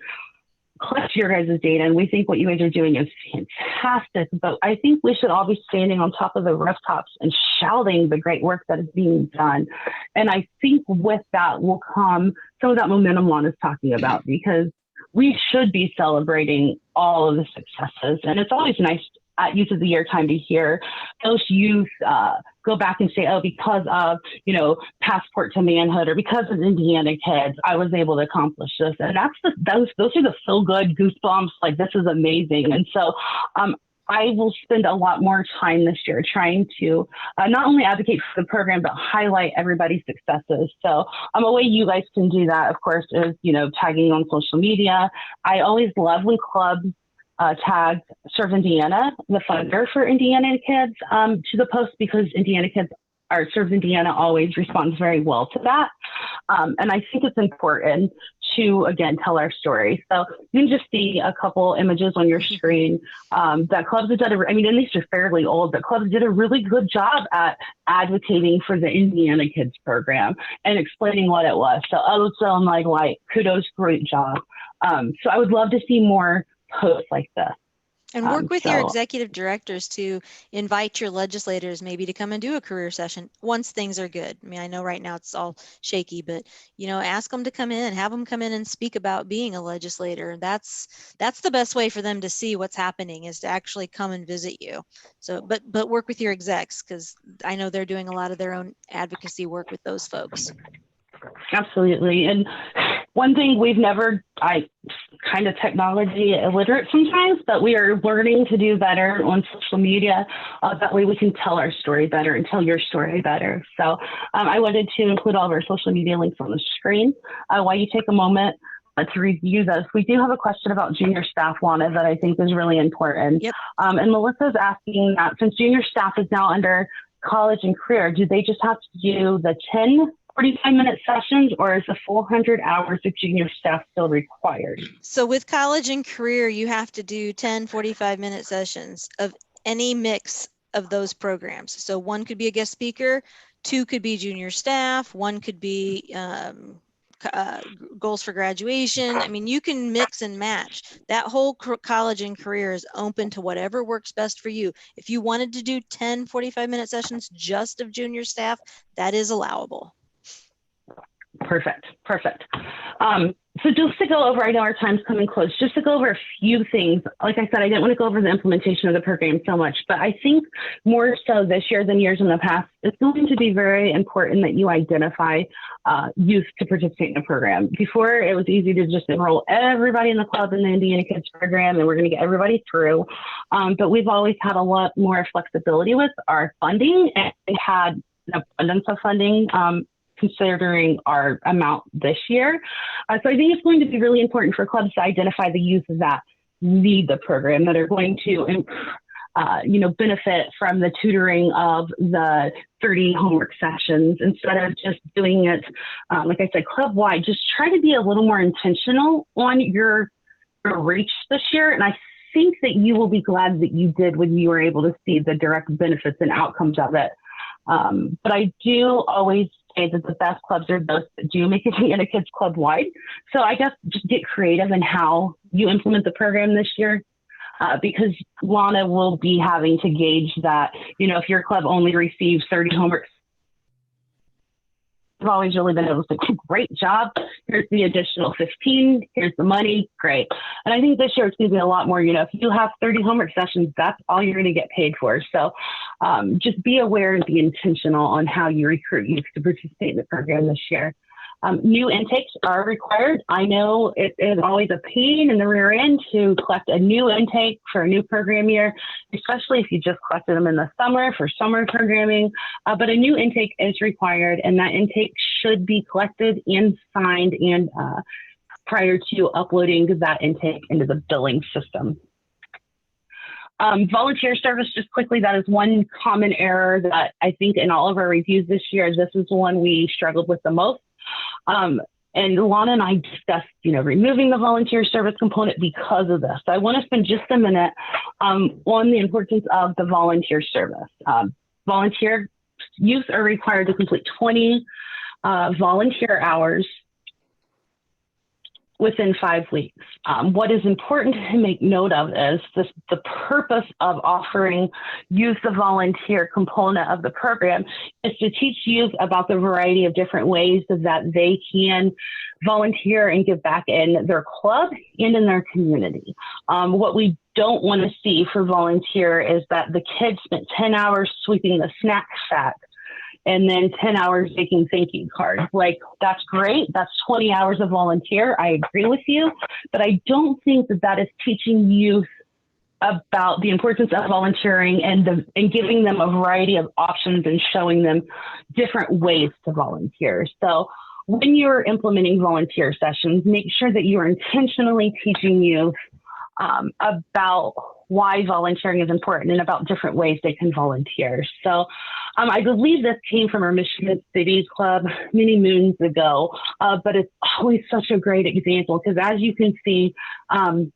collect your guys' data, and we think what you guys are doing is fantastic, but I think we should all be standing on top of the rooftops and shouting the great work that is being done. And I think with that will come some of that momentum Lon is talking about, because we should be celebrating all of the successes. And it's always nice at Youth of the Year time to hear those youth go back and say, oh, because of, Passport to Manhood, or because of Indiana Kids, I was able to accomplish this. And those are the feel good goosebumps, like, this is amazing. And so I will spend a lot more time this year trying to not only advocate for the program, but highlight everybody's successes. So a way you guys can do that, of course, is, tagging on social media. I always love when clubs tagged Serve Indiana, the funder for Indiana Kids, to the post, because Serve Indiana always responds very well to that. And I think it's important to, again, tell our story. So you can just see a couple images on your screen that clubs have done, and these are fairly old, but clubs did a really good job at advocating for the Indiana Kids program and explaining what it was. So I would sound like kudos, great job. So I would love to see more posts like this. And work with your executive directors to invite your legislators maybe to come and do a career session once things are good. I mean, I know right now it's all shaky, but ask them to come in, have them come in and speak about being a legislator. That's the best way for them to see what's happening, is to actually come and visit you. So, but work with your execs, because I know they're doing a lot of their own advocacy work with those folks. Absolutely. And one thing I kind of technology illiterate sometimes, but we are learning to do better on social media. That way we can tell our story better and tell your story better. So I wanted to include all of our social media links on the screen while you take a moment to review those. We do have a question about junior staff, Lana, that I think is really important. Yep. And Melissa's asking that since junior staff is now under college and career, do they just have to do the 10 45-minute sessions, or is the 400 hours of junior staff still required? So with college and career, you have to do 10 45-minute sessions of any mix of those programs. So one could be a guest speaker, two could be junior staff, one could be goals for graduation. I mean, you can mix and match. That whole college and career is open to whatever works best for you. If you wanted to do 10 45-minute sessions just of junior staff, that is allowable. Perfect. So just to go over, I know our time's coming close, just to go over a few things. Like I said, I didn't want to go over the implementation of the program so much, but I think more so this year than years in the past, it's going to be very important that you identify youth to participate in the program. Before, it was easy to just enroll everybody in the club in the Indiana Kids program, and we're going to get everybody through. But we've always had a lot more flexibility with our funding, and we had an abundance of funding considering our amount this year. So I think it's going to be really important for clubs to identify the youth that need the program, that are going to benefit from the tutoring of the 30 homework sessions, instead of just doing it, like I said, club-wide. Just try to be a little more intentional on your reach this year. And I think that you will be glad that you did when you were able to see the direct benefits and outcomes of it. But I do always say that the best clubs are those that do make it Indiana Kids Club wide. So I guess just get creative in how you implement the program this year, because Lana will be having to gauge that, if your club only receives 30 homeworks, I've always really been able to say, great job. Here's the additional 15. Here's the money. Great. And I think this year it's going to be a lot more, if you have 30 homework sessions, that's all you're going to get paid for. So just be aware and be intentional on how you recruit youth to participate in the program this year. New intakes are required. I know it is always a pain in the rear end to collect a new intake for a new program year, especially if you just collected them in the summer for summer programming. But a new intake is required, and that intake should be collected and signed and prior to uploading that intake into the billing system. Volunteer service, just quickly, that is one common error that I think in all of our reviews this year, this is the one we struggled with the most. And Lana and I discussed, removing the volunteer service component because of this. So I want to spend just a minute on the importance of the volunteer service. Volunteer youth are required to complete 20 volunteer hours within 5 weeks. What is important to make note of is the purpose of offering youth the volunteer component of the program is to teach youth about the variety of different ways that they can volunteer and give back in their club and in their community. What we don't want to see for volunteer is that the kids spent 10 hours sweeping the snack shack and then 10 hours making thank you cards. Like, that's great. That's 20 hours of volunteer. I agree with you, but I don't think that is teaching youth about the importance of volunteering and giving them a variety of options and showing them different ways to volunteer. So when you're implementing volunteer sessions, make sure that you are intentionally teaching youth about why volunteering is important and about different ways they can volunteer. So I believe this came from our Michigan City Club many moons ago, but it's always such a great example because as you can see,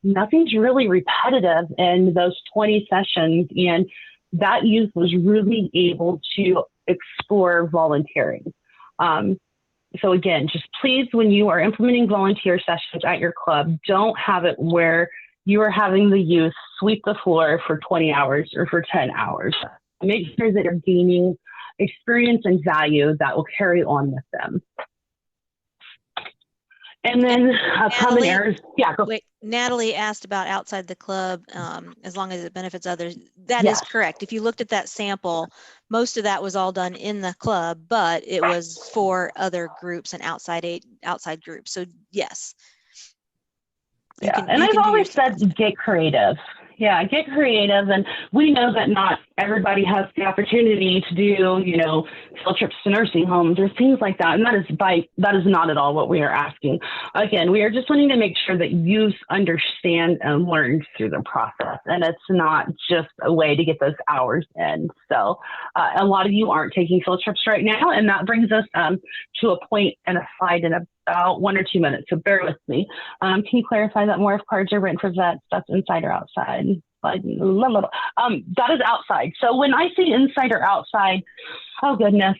nothing's really repetitive in those 20 sessions, and that youth was really able to explore volunteering. So again, just please, when you are implementing volunteer sessions at your club, don't have it where you are having the youth sweep the floor for 20 hours or for 10 hours. Make sure that you're gaining experience and value that will carry on with them. And then common errors. Yeah. Go. Wait, Natalie asked about outside the club, as long as it benefits others. That is correct. If you looked at that sample, most of that was all done in the club, but it was for other groups and outside groups. So yes. And I've always said get creative. Yeah, get creative. And we know that not everybody has the opportunity to do, you know, field trips to nursing homes or things like that. And that is not at all what we are asking. Again, we are just wanting to make sure that youth understand and learn through the process. And it's not just a way to get those hours in. So a lot of you aren't taking field trips right now. And that brings us to a point and a slide in about 1 or 2 minutes. So bear with me. Can you clarify that more if cards are written for vets, that's inside or outside? That is outside. So when I say inside or outside, oh goodness,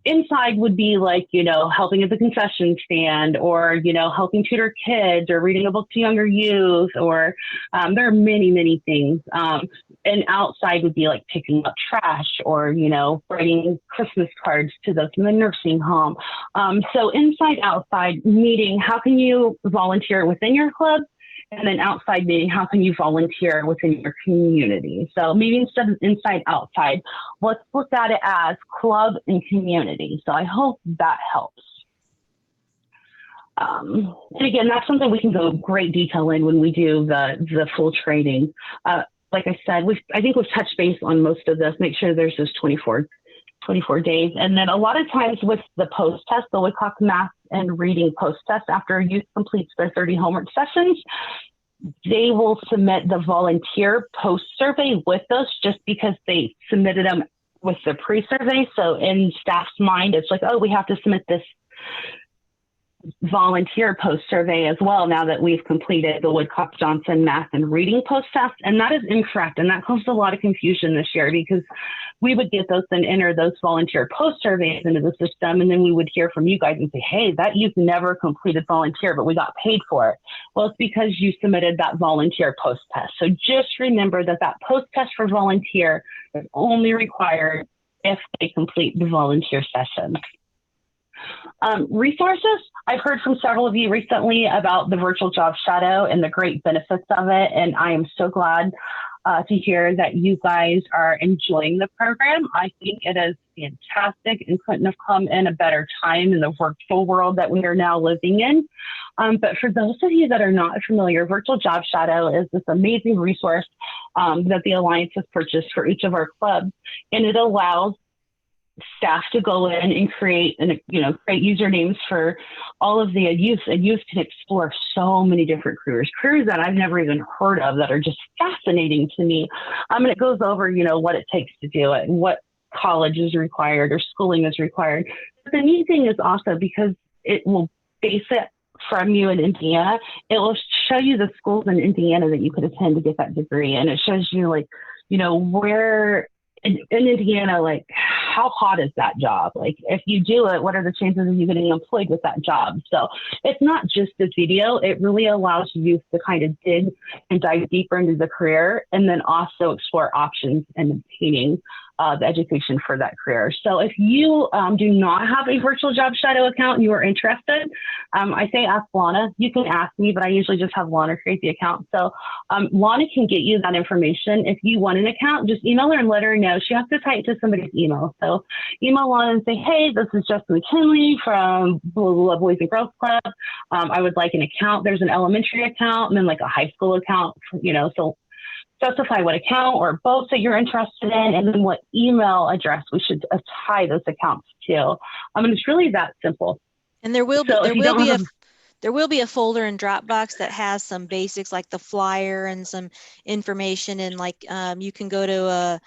inside would be like, you know, helping at the concession stand or, you know, helping tutor kids or reading a book to younger youth, or there are many, many things. And outside would be like picking up trash or, you know, writing Christmas cards to those in the nursing home. So inside, outside, meeting, how can you volunteer within your club? And then outside meeting, how can you volunteer within your community? So maybe instead of inside, outside, let's look at it as club and community. So I hope that helps. And again, that's something we can go great detail in when we do the full training. Like I said, I think we've touched base on most of this. Make sure there's those 24 days. And then a lot of times with the post-test, the Woodcock Math and Reading post-test, after a youth completes their 30 homework sessions, they will submit the volunteer post-survey with us just because they submitted them with the pre-survey. So in staff's mind, it's like, oh, we have to submit this volunteer post-survey as well now that we've completed the Woodcock-Johnson Math and Reading post-test. And that is incorrect. And that caused a lot of confusion this year because we would get those and enter those volunteer post-surveys into the system. And then we would hear from you guys and say, hey, that youth never completed volunteer, but we got paid for it. Well, it's because you submitted that volunteer post-test. So just remember that that post-test for volunteer is only required if they complete the volunteer session. Resources. I've heard from several of you recently about the virtual job shadow and the great benefits of it. And I am so glad to hear that you guys are enjoying the program. I think it is fantastic and couldn't have come in a better time in the virtual world that we are now living in. But for those of you that are not familiar, Virtual Job Shadow is this amazing resource that the Alliance has purchased for each of our clubs. And it allows staff to go in and create usernames for all of the youth, and youth can explore so many different careers that I've never even heard of that are just fascinating to me. And it goes over, you know, what it takes to do it and what college is required or schooling is required. But the neat thing is also because it will base it from you in Indiana, it will show you the schools in Indiana that you could attend to get that degree. And it shows you, like, you know, where in Indiana, like, how hot is that job? Like, if you do it, what are the chances of you getting employed with that job? So it's not just the video. It really allows youth to kind of dig and dive deeper into the career and then also explore options and obtaining the education for that career. So if you do not have a Virtual Job Shadow account and you are interested, I say ask Lana. You can ask me, but I usually just have Lana create the account. So Lana can get you that information. If you want an account, just email her and let her know. She has to type to somebody's email. So email Lana and say, hey, this is Jessica McKinley from Blah, Blah, Blah Boys and Girls Club. I would like an account. There's an elementary account and then like a high school account, you know, so specify what account or both that you're interested in, and then what email address we should tie those accounts to. I mean, it's really that simple. And there will be a folder in Dropbox that has some basics like the flyer and some information, and like you can go to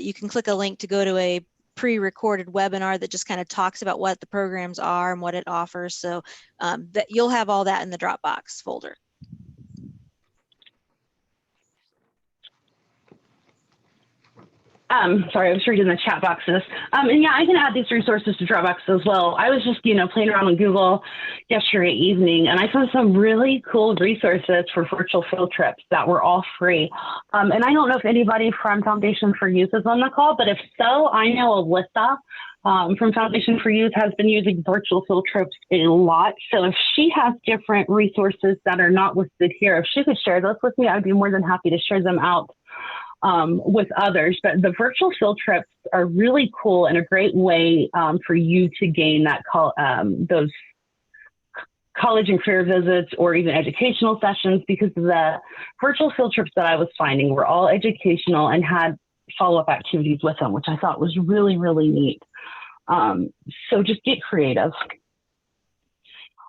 you can click a link to go to a pre-recorded webinar that just kind of talks about what the programs are and what it offers. So that you'll have all that in the Dropbox folder. Sorry, I was reading the chat boxes. And yeah, I can add these resources to Dropbox as well. I was just, playing around with Google yesterday evening, and I found some really cool resources for virtual field trips that were all free. And I don't know if anybody from Foundation for Youth is on the call, but if so, I know Alyssa from Foundation for Youth has been using virtual field trips a lot. So if she has different resources that are not listed here, if she could share those with me, I'd be more than happy to share them out with others. But the virtual field trips are really cool and a great way for you to gain that those college and career visits or even educational sessions, because the virtual field trips that I was finding were all educational and had follow-up activities with them, which I thought was really, really neat. So just get creative.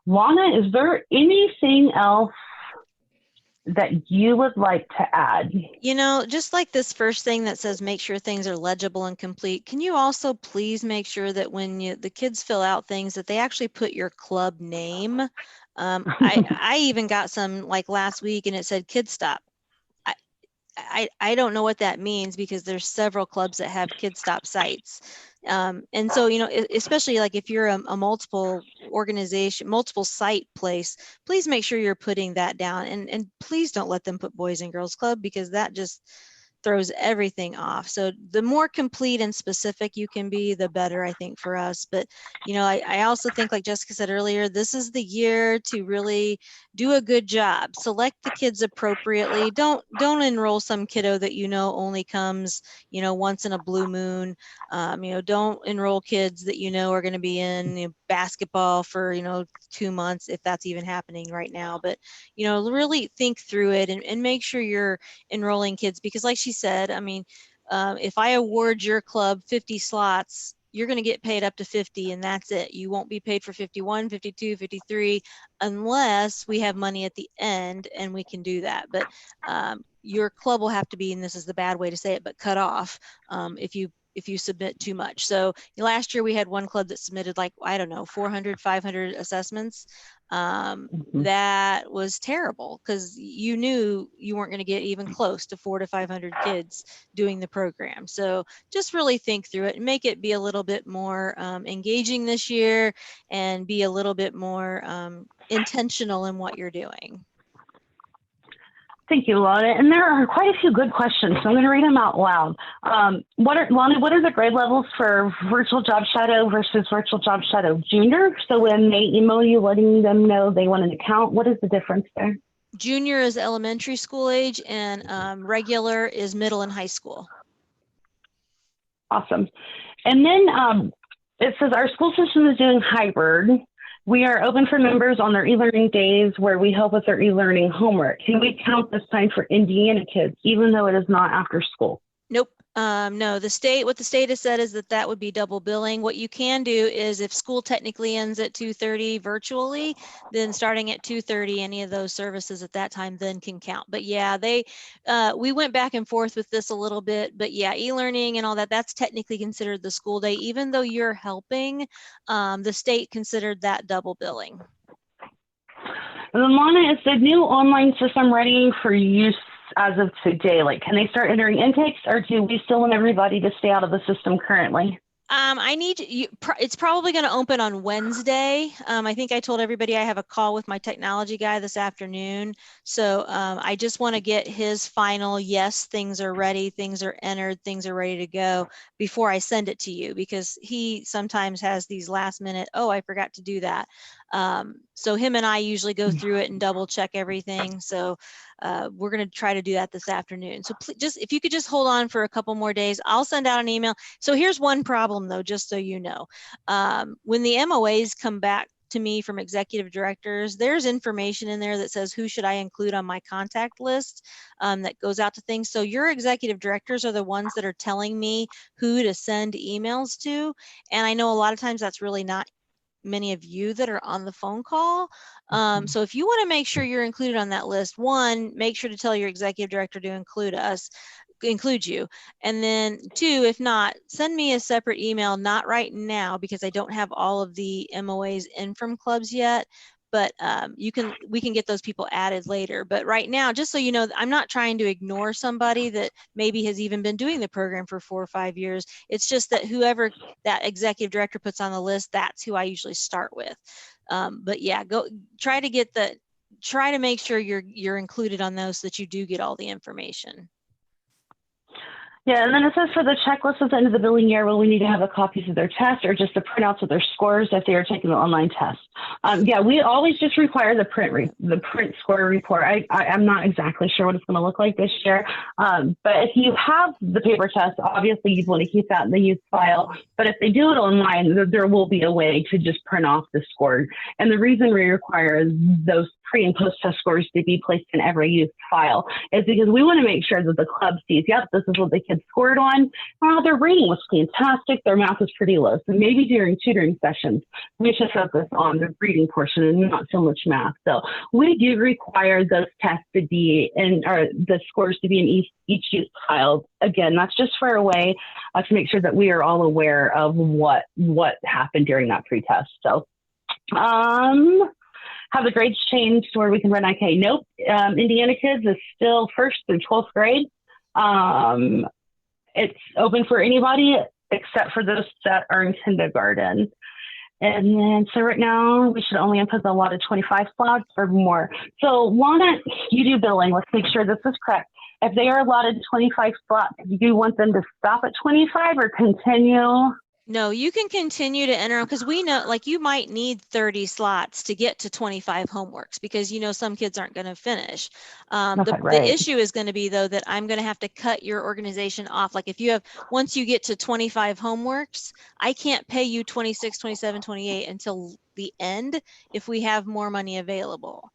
Lana, is there anything else that you would like to add? Just like this first thing that says make sure things are legible and complete, can you also please make sure that when the kids fill out things that they actually put your club name? I even got some like last week and it said Kids Stop. I don't know what that means, because there's several clubs that have Kids Stop sites. And so, especially like if you're a multiple organization, multiple site place, please make sure you're putting that down, and please don't let them put Boys and Girls Club, because that just throws everything off. So the more complete and specific you can be, the better, I think, for us. But, I also think, like Jessica said earlier, this is the year to really do a good job. Select the kids appropriately. Don't enroll some kiddo that only comes, once in a blue moon. Don't enroll kids that are going to be in basketball for 2 months, if that's even happening right now. But really think through it and make sure you're enrolling kids, because like she said, if I award your club 50 slots, you're going to get paid up to 50, and that's it. You won't be paid for 51, 52, 53, unless we have money at the end and we can do that. But your club will have to be, and this is the bad way to say it, but cut off if you submit too much. So last year we had one club that submitted 400, 500 assessments. That was terrible, because you knew you weren't going to get even close to 400 to 500 kids doing the program. So just really think through it and make it be a little bit more engaging this year, and be a little bit more intentional in what you're doing. Thank you, Lana. And there are quite a few good questions, so I'm going to read them out loud. What are the grade levels for Virtual Job Shadow versus Virtual Job Shadow Junior? So when they email you letting them know they want an account, what is the difference there? Junior is elementary school age, and regular is middle and high school. Awesome. And then it says our school system is doing hybrid. We are open for members on their e-learning days where we help with their e-learning homework. Can we count this time for Indiana kids, even though it is not after school? Nope. No, what the state has said is that would be double billing. What you can do is, if school technically ends at 2:30 virtually, then starting at 2:30, any of those services at that time then can count. But yeah, we went back and forth with this a little bit, but yeah, e-learning and all that, that's technically considered the school day. Even though you're helping, the state considered that double billing. And then Lana, is the new online system ready for use as of today? Can they start entering intakes, or do we still want everybody to stay out of the system currently? It's probably going to open on Wednesday. I think I told everybody I have a call with my technology guy this afternoon. So I just want to get his final, yes, things are ready, things are entered, things are ready to go before I send it to you, because he sometimes has these last minute, oh, I forgot to do that. So him and I usually go through it and double check everything. So we're going to try to do that this afternoon. So please, if you could just hold on for a couple more days, I'll send out an email. So here's one problem though, just so you know, when the MOAs come back to me from executive directors, there's information in there that says who should I include on my contact list that goes out to things. So your executive directors are the ones that are telling me who to send emails to. And I know a lot of times that's really not many of you that are on the phone call. So if you want to make sure you're included on that list, one, make sure to tell your executive director to include us. include you. And then 2, if not, send me a separate email, not right now because I don't have all of the MOAs in from clubs yet, but we can get those people added later. But right now, just so you know, I'm not trying to ignore somebody that maybe has even been doing the program for 4 or 5 years. It's just that whoever that executive director puts on the list, that's who I usually start with. But yeah, try to make sure you're included on those so that you do get all the information. Yeah, and then it says for the checklist at the end of the billing year, will we need to have a copies of their test or just the printouts of their scores if they are taking the online test? Yeah, we always just require the print score report. I'm not exactly sure what it's going to look like this year, but if you have the paper test, obviously you'd want to keep that in the youth file. But if they do it online, there will be a way to just print off the score. And the reason we require those pre and post test scores to be placed in every youth file is because we want to make sure that the club sees, yep, this is what the kids scored on. Their reading was fantastic. Their math was pretty low. So maybe during tutoring sessions, we should focus on the reading portion and not so much math. So we do require those tests to be or the scores to be in each youth file. Again, that's just for a way to make sure that we are all aware of what happened during that pre-test. So, have the grades changed where we can run IK? Nope. Indiana Kids is still 1st through 12th grade. It's open for anybody except for those that are in kindergarten. And then, so right now we should only input the allotted 25 slots or more. So Lana, you do billing. Let's make sure this is correct. If they are allotted 25 slots, do you want them to stop at 25 or continue? No, you can continue to enter because we know, like, you might need 30 slots to get to 25 homeworks because, you know, some kids aren't going to finish. The issue is going to be, though, that I'm going to have to cut your organization off. Like, if you have, once you get to 25 homeworks, I can't pay you 26, 27, 28 until the end if we have more money available.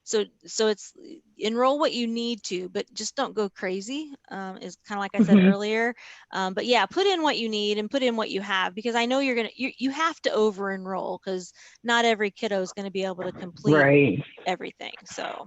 So it's enroll what you need to, but just don't go crazy, is kind of like I said earlier. But yeah, put in what you need and put in what you have, because I know you have to over enroll because not every kiddo is going to be able to complete everything. So.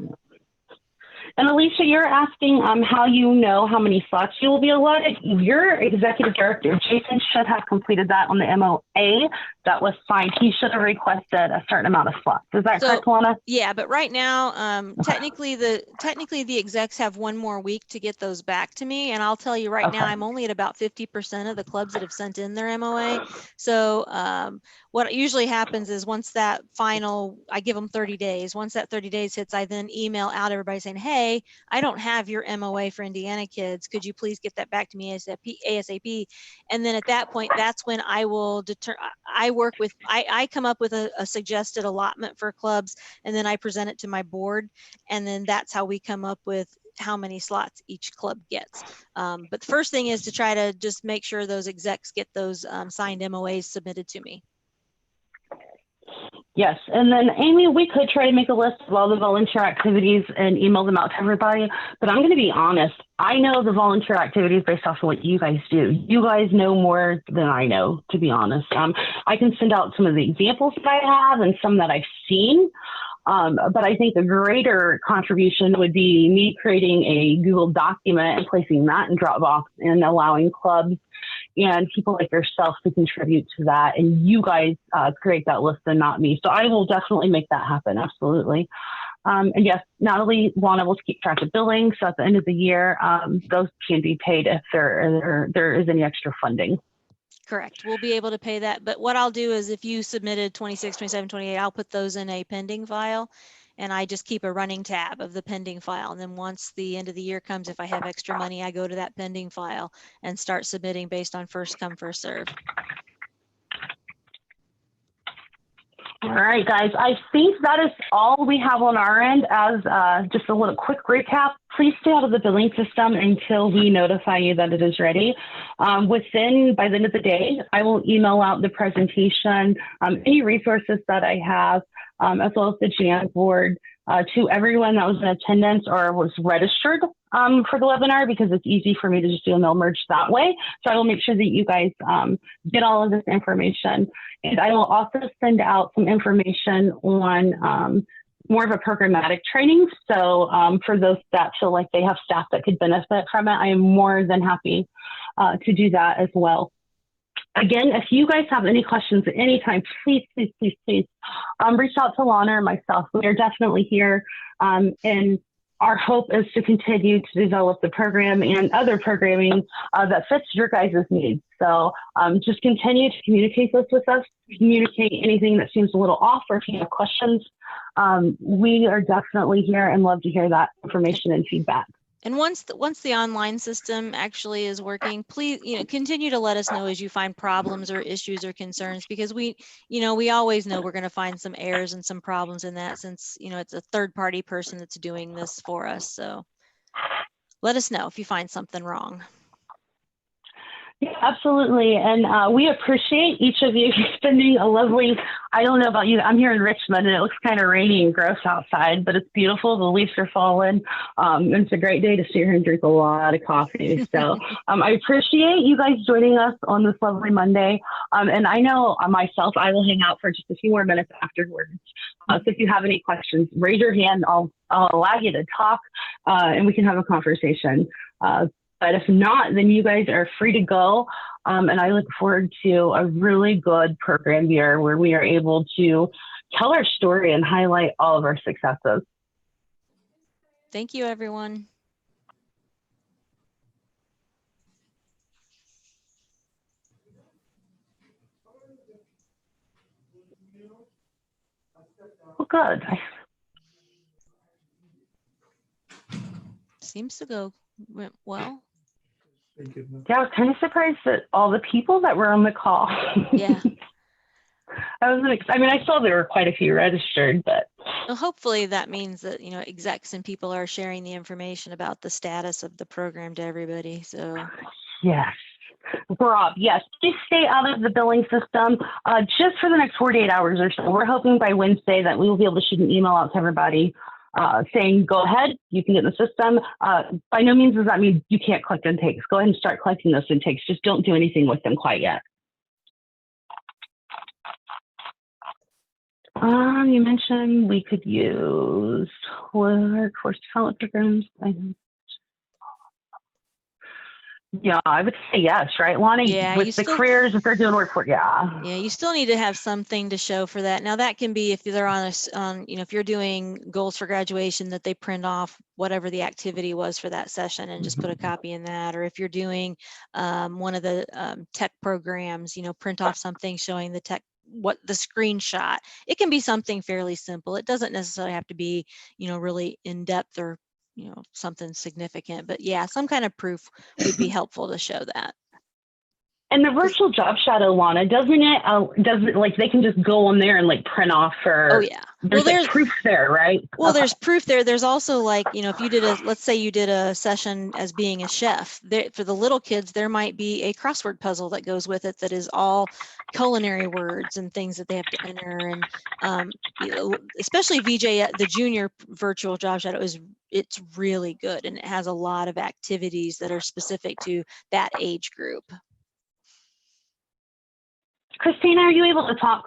And Alicia, you're asking how you know how many slots you will be allotted. Your executive director, Jason, should have completed that on the MOA. That was fine. He should have requested a certain amount of slots. Is that correct, Lana? Yeah, but right now, technically the execs have 1 more week to get those back to me. And I'll tell you right now, I'm only at about 50% of the clubs that have sent in their MOA. So what usually happens is once that final, I give them 30 days. Once that 30 days hits, I then email out everybody saying, hey, I don't have your MOA for Indiana Kids. Could you please get that back to me ASAP? And then at that point, that's when I will I come up with a suggested allotment for clubs, and then I present it to my board. And then that's how we come up with how many slots each club gets. But the first thing is to try to just make sure those execs get those signed MOAs submitted to me. Yes, and then Amy, we could try to make a list of all the volunteer activities and email them out to everybody, but I'm going to be honest, I know the volunteer activities based off of what you guys do. You guys know more than I know, to be honest. I can send out some of the examples that I have and some that I've seen, but I think the greater contribution would be me creating a Google document and placing that in Dropbox and allowing clubs and people like yourself to contribute to that, and you guys create that list and not me. So I will definitely make that happen, absolutely. And yes, Natalie, Lana will keep track of billing, so at the end of the year, those can be paid if there is any extra funding. Correct. We'll be able to pay that. But what I'll do is if you submitted 26, 27, 28, I'll put those in a pending file. And I just keep a running tab of the pending file. And then once the end of the year comes, if I have extra money, I go to that pending file and start submitting based on first come, first serve. All right, guys, I think that is all we have on our end. As just a little quick recap, please stay out of the billing system until we notify you that it is ready. By the end of the day, I will email out the presentation, any resources that I have, as well as the Jamboard to everyone that was in attendance or was registered for the webinar, because it's easy for me to just do a mail merge that way. So I will make sure that you guys get all of this information. And I will also send out some information on more of a programmatic training. So for those that feel like they have staff that could benefit from it, I am more than happy to do that as well. Again, if you guys have any questions at any time, please reach out to Lana or myself. We are definitely here. And our hope is to continue to develop the program and other programming that fits your guys' needs. So just continue to communicate this with us, communicate anything that seems a little off, or if you have questions, we are definitely here and love to hear that information and feedback. And once the online system actually is working, please, continue to let us know as you find problems or issues or concerns, because we always know we're going to find some errors and some problems in that, since, it's a third-party person that's doing this for us. So let us know if you find something wrong. Yeah, absolutely. And we appreciate each of you spending a lovely, I don't know about you, I'm here in Richmond and it looks kind of rainy and gross outside, but it's beautiful. The leaves are falling. It's a great day to sit here and drink a lot of coffee. So I appreciate you guys joining us on this lovely Monday. And I know myself, I will hang out for just a few more minutes afterwards. So if you have any questions, raise your hand. I'll allow you to talk and we can have a conversation. But if not, then you guys are free to go. And I look forward to a really good program year where we are able to tell our story and highlight all of our successes. Thank you, everyone. Well, good. Seems to go well. Yeah, I was kind of surprised at all the people that were on the call. Yeah. I saw there were quite a few registered, but. Well, hopefully that means that, execs and people are sharing the information about the status of the program to everybody. So. Yes. Rob, yes, please stay out of the billing system just for the next 48 hours or so. We're hoping by Wednesday that we will be able to shoot an email out to everybody saying, go ahead, you can get in the system. By no means does that mean you can't collect intakes. Go ahead and start collecting those intakes. Just don't do anything with them quite yet. You mentioned we could use workforce development programs. Yeah, I would say yes, right, Lonnie? Yeah, with the careers, if they're doing workforce, yeah. Yeah, you still need to have something to show for that. Now that can be if they're on if you're doing goals for graduation, that they print off whatever the activity was for that session and just put a copy in that. Or if you're doing one of the tech programs, print off something showing the tech, what the screenshot. It can be something fairly simple. It doesn't necessarily have to be, really in depth or, something significant, but yeah, some kind of proof would be helpful to show that. And the virtual job shadow, Lana, doesn't it like they can just go on there and like print off for, oh yeah, there's like proof there, right? Well, there's proof there. There's also like, if you did let's say you did a session as being a chef, there, for the little kids, there might be a crossword puzzle that goes with it that is all culinary words and things that they have to enter. And especially VJ, the junior virtual job shadow it's really good. And it has a lot of activities that are specific to that age group. Christina, are you able to talk?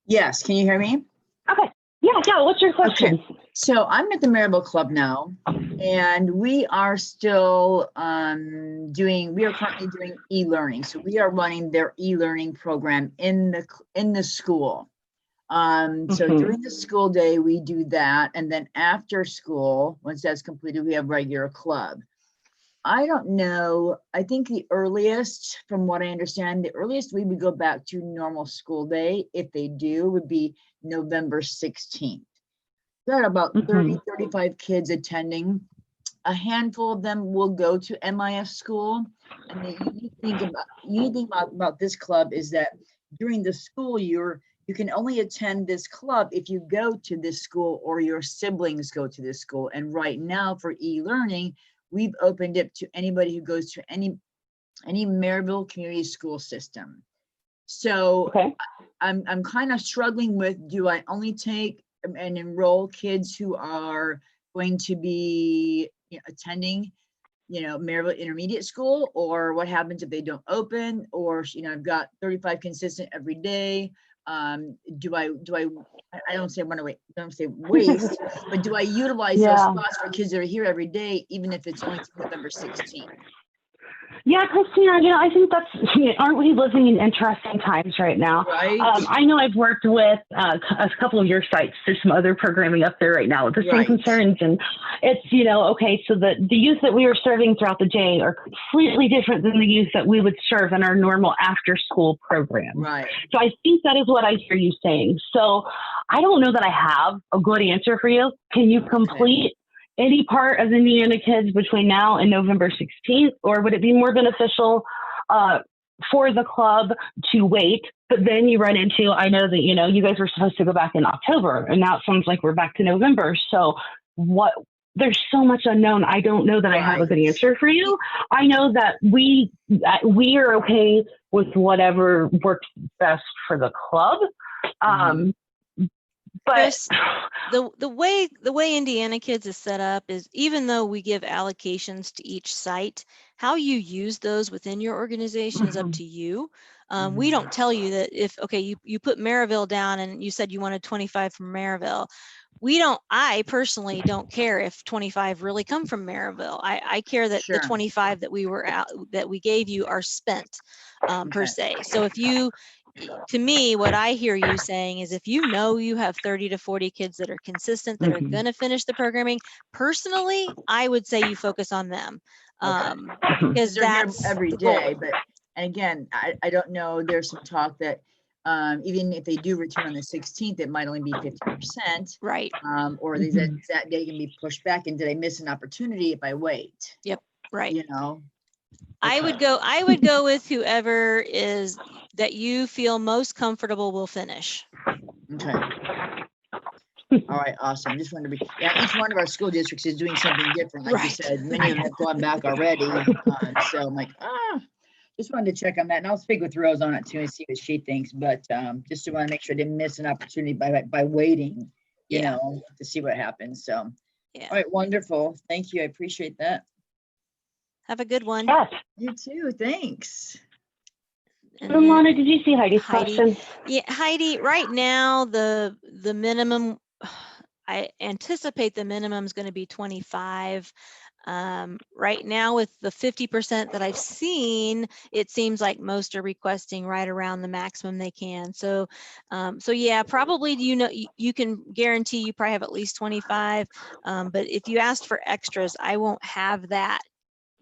Yes, can you hear me? Okay. Yeah. What's your question? Okay. So I'm at the Maribel Club now, and we are still we are currently doing e-learning. So we are running their e-learning program in the school. So during the school day, we do that. And then after school, once that's completed, we have regular club. I don't know. I think the earliest, from what I understand, the earliest we would go back to normal school day, if they do, would be November 16th. There are about 30, 35 kids attending. A handful of them will go to MIS school. And the unique thing about this club is that during the school year, you can only attend this club if you go to this school or your siblings go to this school. And right now for e-learning, we've opened it to anybody who goes to any Maryville community school system. So okay. I'm kind of struggling with, do I only take and enroll kids who are going to be attending, Maryville Intermediate School, or what happens if they don't open, or, I've got 35 consistent every day, do I don't say run away, don't say waste, but do I utilize those Yeah. spots for kids that are here every day, even if it's only to November 16th? Yeah, Christina, I think aren't we living in interesting times right now? Right. I know I've worked with a couple of your sites. There's some other programming up there right now with the same Right. concerns. And it's, okay, so the youth that we were serving throughout the day are completely different than the youth that we would serve in our normal after school program. Right. So I think that is what I hear you saying. So I don't know that I have a good answer for you. Can you complete any part of Indiana Kids between now and November 16th, or would it be more beneficial for the club to wait? But then you run into, I know that, you guys were supposed to go back in October, and now it sounds like we're back to November. So there's so much unknown. I don't know that I have a good answer for you. I know that we are okay with whatever works best for the club. But Chris, the way Indiana Kids is set up is, even though we give allocations to each site, how you use those within your organization is up to you. We don't tell you that if, you put Maryville down and you said you wanted 25 from Maryville. I personally don't care if 25 really come from Maryville. I care that the 25 that we gave you are spent per se. So to me, what I hear you saying is, if you have 30 to 40 kids that are consistent, that are going to finish the programming, personally, I would say you focus on them. Because they're here that's every the goal. day. But, and again, I don't know, there's some talk that even if they do return on the 16th, it might only be 50%. Right. Or that day can be pushed back. And did I miss an opportunity if I wait? Yep. Right. I would go with whoever is that you feel most comfortable will finish. Okay. All right, awesome. Just wanted to be, each one of our school districts is doing something different. Like you said, many of them have gone back already. So I'm like, just wanted to check on that. And I'll speak with Rose on it too and see what she thinks. But just to want to make sure I didn't miss an opportunity by waiting, to see what happens. So, all right, wonderful. Thank you. I appreciate that. Have a good one. Yes. You too. Thanks. Lana, did you see Heidi's question? Yeah, Heidi, right now, the minimum, I anticipate the minimum is going to be 25. Right now, with the 50% that I've seen, it seems like most are requesting right around the maximum they can. So yeah, probably, you can guarantee you probably have at least 25. But if you asked for extras, I won't have that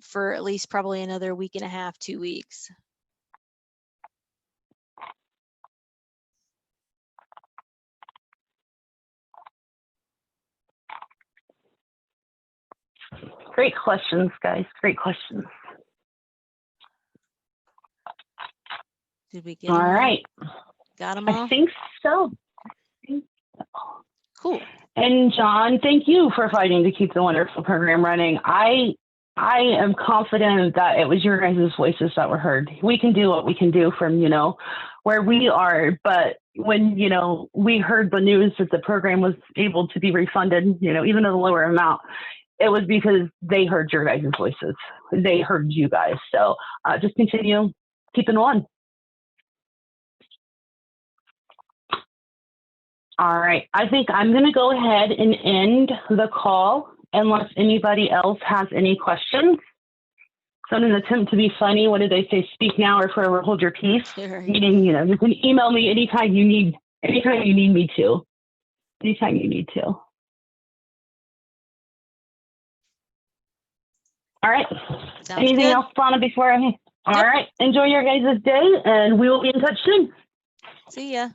for at least probably another week and a half, 2 weeks. Great questions, guys. Great questions. Did we get all them all? right? Got them all? I think so. Cool. And John, thank you for fighting to keep the wonderful program running. I am confident that it was your guys' voices that were heard. We can do what we can do from, where we are. But when, we heard the news that the program was able to be refunded, even at a lower amount, it was because they heard your guys' voices. They heard you guys. So just continue keeping on. All right. I think I'm going to go ahead and end the call unless anybody else has any questions. So in an attempt to be funny, what did they say? Speak now or forever hold your peace. Sure. Meaning, you can email me anytime you need me to. Anytime you need to. All right. Sounds Anything good. else, Donna, before I? All Nope. right. Enjoy your guys' day, and we will be in touch soon. See ya.